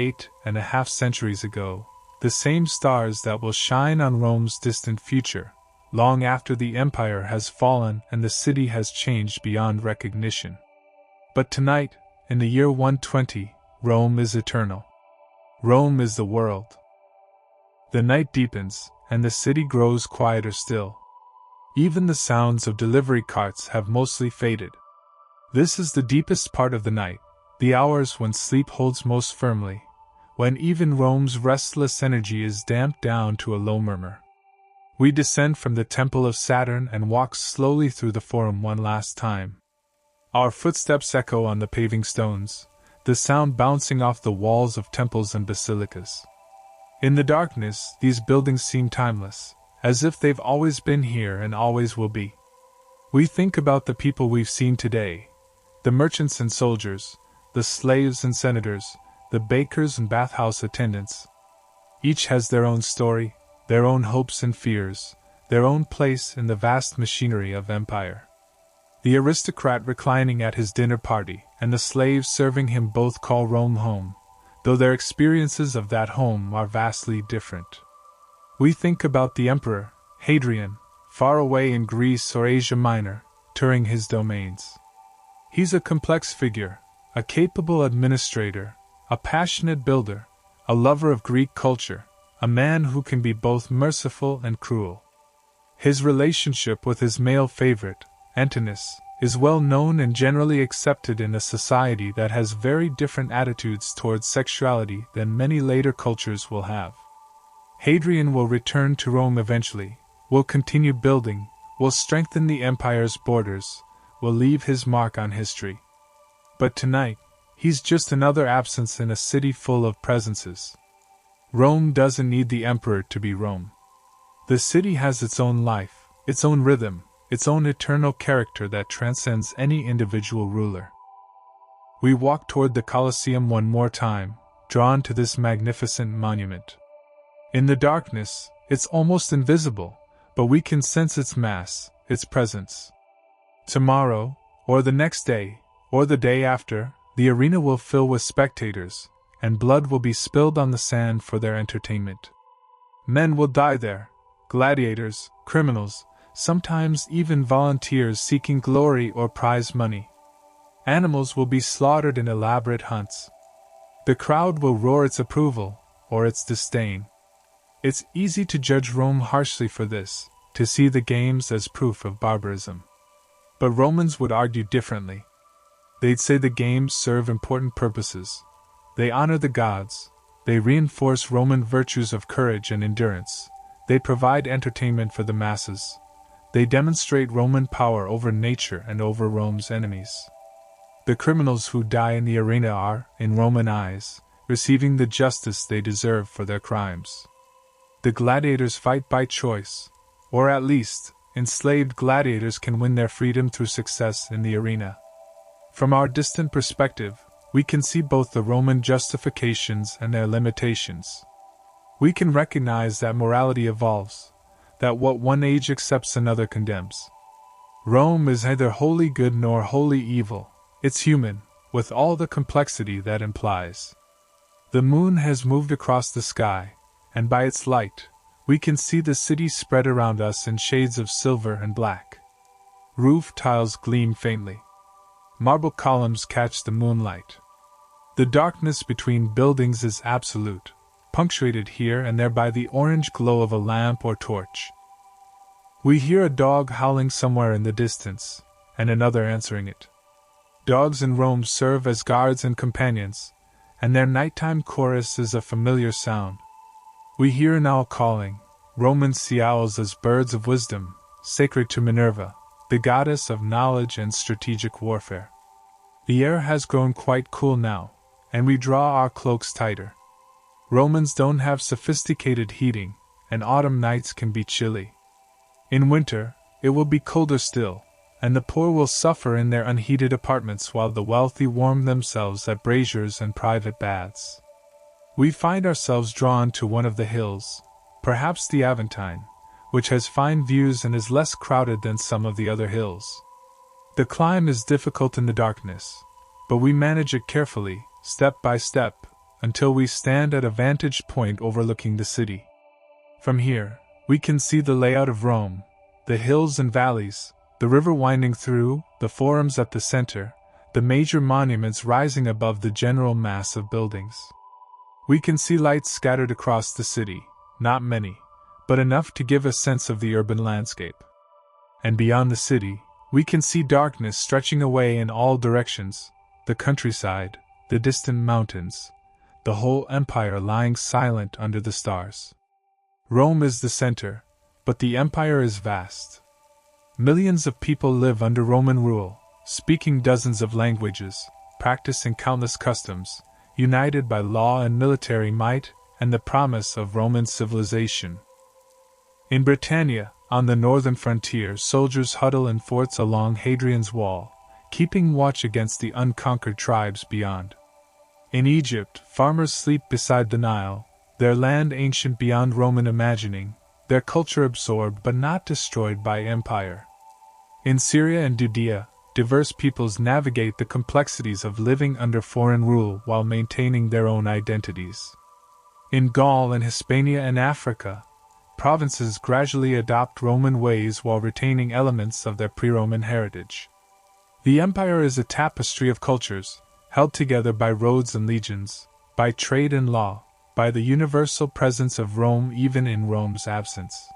8.5 centuries ago, the same stars that will shine on Rome's distant future, long after the empire has fallen and the city has changed beyond recognition. But tonight, in the year 120, Rome is eternal. Rome is the world. The night deepens, and the city grows quieter still. Even the sounds of delivery carts have mostly faded. This is the deepest part of the night, the hours when sleep holds most firmly, when even Rome's restless energy is damped down to a low murmur. We descend from the Temple of Saturn and walk slowly through the Forum one last time. Our footsteps echo on the paving stones, the sound bouncing off the walls of temples and basilicas. In the darkness, these buildings seem timeless, as if they've always been here and always will be. We think about the people we've seen today, the merchants and soldiers, the slaves and senators, the bakers and bathhouse attendants. Each has their own story, their own hopes and fears, their own place in the vast machinery of empire. The aristocrat reclining at his dinner party and the slaves serving him both call Rome home, though their experiences of that home are vastly different. We think about the emperor, Hadrian, far away in Greece or Asia Minor, touring his domains. He's a complex figure, a capable administrator, a passionate builder, a lover of Greek culture, a man who can be both merciful and cruel. His relationship with his male favorite, Antinous, is well known and generally accepted in a society that has very different attitudes towards sexuality than many later cultures will have. Hadrian will return to Rome eventually, will continue building, will strengthen the empire's borders, will leave his mark on history. But tonight, he's just another absence in a city full of presences. Rome doesn't need the emperor to be Rome. The city has its own life, its own rhythm, its own eternal character that transcends any individual ruler. We walk toward the Colosseum one more time, drawn to this magnificent monument. In the darkness, It's almost invisible, but we can sense its mass, its presence. Tomorrow, or the next day, or the day after, the arena will fill with spectators, and blood will be spilled on the sand for their entertainment. Men will die there, gladiators, criminals, sometimes even volunteers seeking glory or prize money. Animals will be slaughtered in elaborate hunts. The crowd will roar its approval, or its disdain. It's easy to judge Rome harshly for this, to see the games as proof of barbarism. But Romans would argue differently. They'd say the games serve important purposes. They honor the gods, they reinforce Roman virtues of courage and endurance, they provide entertainment for the masses, they demonstrate Roman power over nature and over Rome's enemies. The criminals who die in the arena are, in Roman eyes, receiving the justice they deserve for their crimes. The gladiators fight by choice, or at least, enslaved gladiators can win their freedom through success in the arena. From our distant perspective, we can see both the Roman justifications and their limitations. We can recognize that morality evolves, that what one age accepts another condemns. Rome is neither wholly good nor wholly evil, it's human, with all the complexity that implies. The moon has moved across the sky, and by its light, we can see the city spread around us in shades of silver and black. Roof tiles gleam faintly. Marble columns catch the moonlight. The darkness between buildings is absolute, punctuated here and there by the orange glow of a lamp or torch. We hear a dog howling somewhere in the distance, and another answering it. Dogs in Rome serve as guards and companions, and their nighttime chorus is a familiar sound. We hear an owl calling. Romans see owls as birds of wisdom, sacred to Minerva, the goddess of knowledge and strategic warfare. The air has grown quite cool now, and we draw our cloaks tighter. Romans don't have sophisticated heating, and autumn nights can be chilly. In winter, it will be colder still, and the poor will suffer in their unheated apartments while the wealthy warm themselves at braziers and private baths. We find ourselves drawn to one of the hills, perhaps the Aventine, which has fine views and is less crowded than some of the other hills. The climb is difficult in the darkness, but we manage it carefully, step by step, until we stand at a vantage point overlooking the city. From here, we can see the layout of Rome, the hills and valleys, the river winding through, the forums at the center, the major monuments rising above the general mass of buildings. We can see lights scattered across the city, not many, but enough to give a sense of the urban landscape. And beyond the city, we can see darkness stretching away in all directions, the countryside, the distant mountains, the whole empire lying silent under the stars. Rome is the center, but the empire is vast. Millions of people live under Roman rule, speaking dozens of languages, practicing countless customs, united by law and military might and the promise of Roman civilization. In Britannia, on the northern frontier, soldiers huddle in forts along Hadrian's Wall, keeping watch against the unconquered tribes beyond. In Egypt, farmers sleep beside the Nile, their land ancient beyond Roman imagining, their culture absorbed but not destroyed by empire. In Syria and Judea, diverse peoples navigate the complexities of living under foreign rule while maintaining their own identities. In Gaul and Hispania and Africa, provinces gradually adopt Roman ways while retaining elements of their pre-Roman heritage. The empire is a tapestry of cultures, held together by roads and legions, by trade and law, by the universal presence of Rome even in Rome's absence.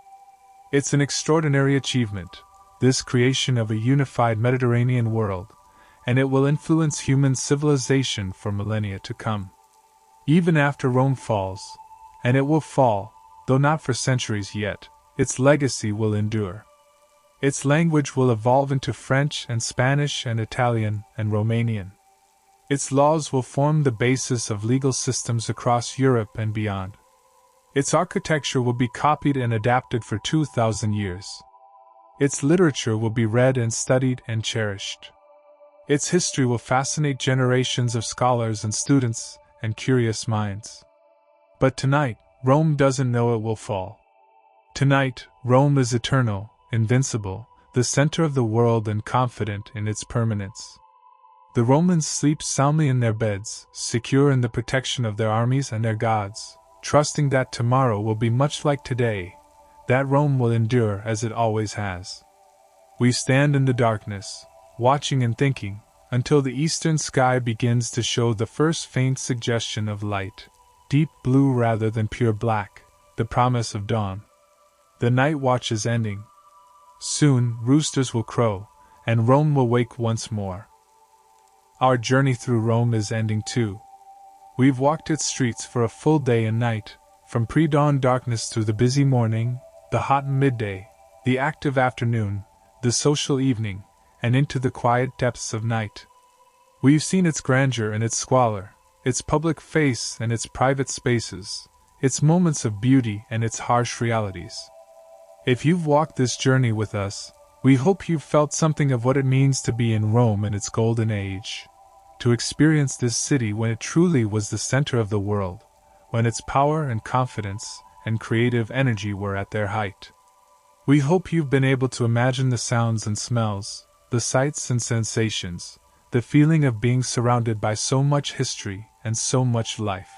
It's an extraordinary achievement, this creation of a unified Mediterranean world, and it will influence human civilization for millennia to come. Even after Rome falls, and it will fall, though not for centuries yet, its legacy will endure. Its language will evolve into French and Spanish and Italian and Romanian. Its laws will form the basis of legal systems across Europe and beyond. Its architecture will be copied and adapted for 2,000 years. Its literature will be read and studied and cherished. Its history will fascinate generations of scholars and students and curious minds. But tonight, Rome doesn't know it will fall. Tonight, Rome is eternal, invincible, the center of the world and confident in its permanence. The Romans sleep soundly in their beds, secure in the protection of their armies and their gods, trusting that tomorrow will be much like today, that Rome will endure as it always has. We stand in the darkness, watching and thinking, until the eastern sky begins to show the first faint suggestion of light, deep blue rather than pure black, the promise of dawn. The night watch is ending. Soon, roosters will crow, and Rome will wake once more. Our journey through Rome is ending too. We've walked its streets for a full day and night, from pre-dawn darkness through the busy morning, the hot midday, the active afternoon, the social evening, and into the quiet depths of night. We've seen its grandeur and its squalor, its public face and its private spaces, its moments of beauty and its harsh realities. If you've walked this journey with us, we hope you've felt something of what it means to be in Rome in its golden age, to experience this city when it truly was the center of the world, when its power and confidence and creative energy were at their height. We hope you've been able to imagine the sounds and smells, the sights and sensations, the feeling of being surrounded by so much history and so much life.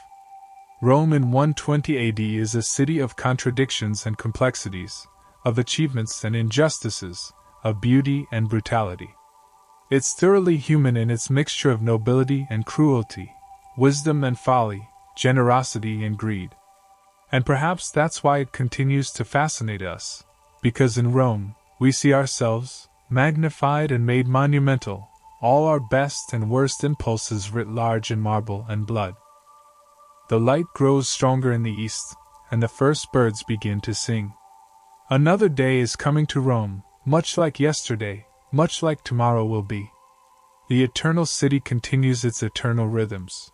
Rome in 120 AD is a city of contradictions and complexities, of achievements and injustices, of beauty and brutality. It's thoroughly human in its mixture of nobility and cruelty, wisdom and folly, generosity and greed. And perhaps that's why it continues to fascinate us, because in Rome, we see ourselves, magnified and made monumental, all our best and worst impulses writ large in marble and blood. The light grows stronger in the east, and the first birds begin to sing. Another day is coming to Rome, much like yesterday, much like tomorrow will be. The eternal city continues its eternal rhythms.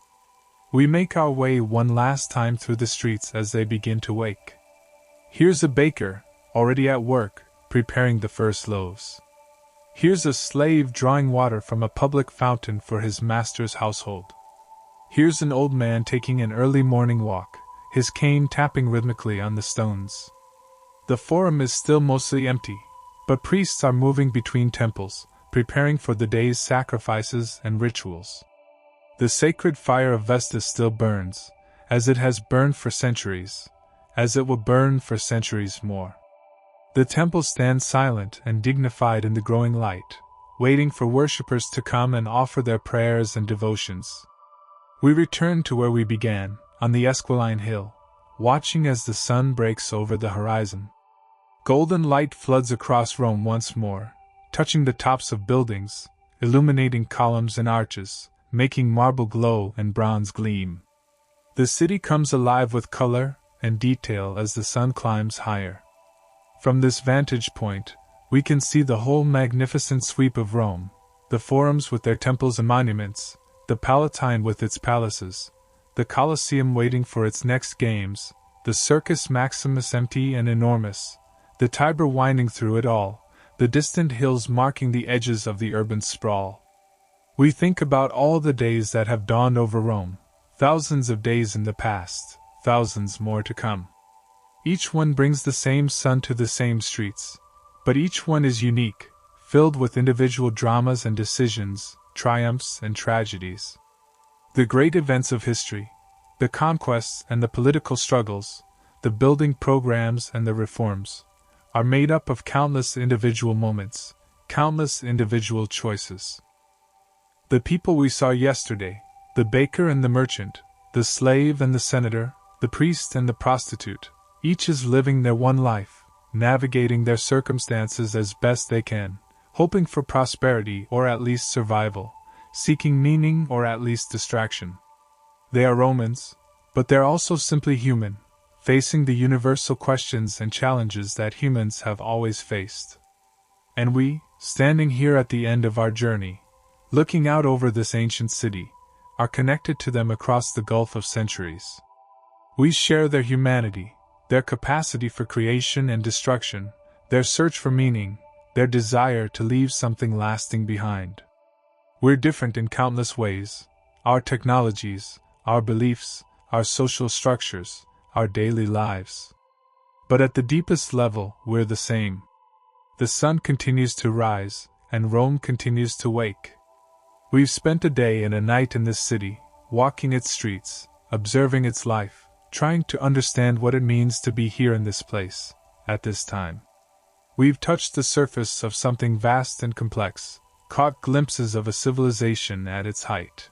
We make our way one last time through the streets as they begin to wake. Here's a baker, already at work, preparing the first loaves. Here's a slave drawing water from a public fountain for his master's household. Here's an old man taking an early morning walk, his cane tapping rhythmically on the stones. The forum is still mostly empty, but priests are moving between temples, preparing for the day's sacrifices and rituals. The sacred fire of Vesta still burns, as it has burned for centuries, as it will burn for centuries more. The temple stands silent and dignified in the growing light, waiting for worshippers to come and offer their prayers and devotions. We return to where we began, on the Esquiline Hill, watching as the sun breaks over the horizon. Golden light floods across Rome once more, touching the tops of buildings, illuminating columns and arches, making marble glow and bronze gleam. The city comes alive with color and detail as the sun climbs higher. From this vantage point, we can see the whole magnificent sweep of Rome, the forums with their temples and monuments, the Palatine with its palaces, the Colosseum waiting for its next games, the Circus Maximus empty and enormous, the Tiber winding through it all, the distant hills marking the edges of the urban sprawl. We think about all the days that have dawned over Rome, thousands of days in the past, thousands more to come. Each one brings the same sun to the same streets, but each one is unique, filled with individual dramas and decisions, triumphs and tragedies. The great events of history, the conquests and the political struggles, the building programs and the reforms, are made up of countless individual moments, countless individual choices. The people we saw yesterday, the baker and the merchant, the slave and the senator, the priest and the prostitute, each is living their one life, navigating their circumstances as best they can, hoping for prosperity or at least survival, seeking meaning or at least distraction. They are Romans, but they're also simply human, facing the universal questions and challenges that humans have always faced. And we, standing here at the end of our journey, looking out over this ancient city, are connected to them across the gulf of centuries. We share their humanity, their capacity for creation and destruction, their search for meaning, their desire to leave something lasting behind. We're different in countless ways: our technologies, our beliefs, our social structures, our daily lives. But at the deepest level, we're the same. The sun continues to rise, and Rome continues to wake. We've spent a day and a night in this city, walking its streets, observing its life, trying to understand what it means to be here in this place, at this time. We've touched the surface of something vast and complex, caught glimpses of a civilization at its height.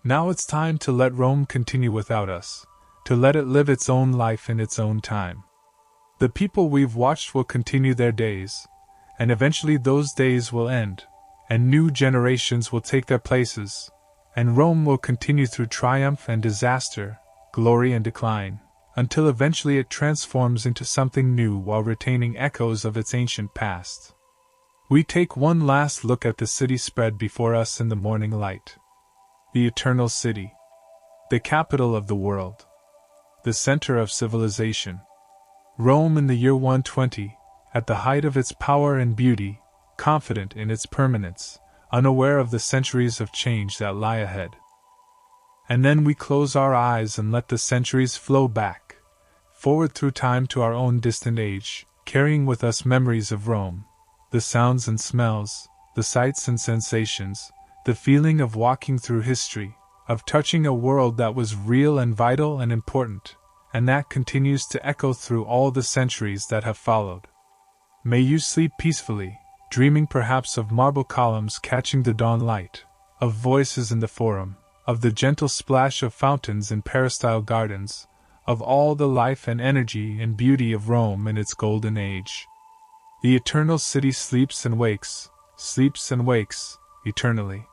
Now it's time to let Rome continue without us, to let it live its own life in its own time. The people we've watched will continue their days, and eventually those days will end, and new generations will take their places, and Rome will continue through triumph and disaster, glory and decline, until eventually it transforms into something new while retaining echoes of its ancient past. We take one last look at the city spread before us in the morning light. The eternal city. The capital of the world. The center of civilization. Rome in the year 120, at the height of its power and beauty, confident in its permanence, unaware of the centuries of change that lie ahead. And then we close our eyes and let the centuries flow back, forward through time to our own distant age, carrying with us memories of Rome, the sounds and smells, the sights and sensations, the feeling of walking through history, of touching a world that was real and vital and important, and that continues to echo through all the centuries that have followed. May you sleep peacefully, dreaming perhaps of marble columns catching the dawn light, of voices in the forum, of the gentle splash of fountains in peristyle gardens, of all the life and energy and beauty of Rome in its golden age. The eternal city sleeps and wakes, eternally.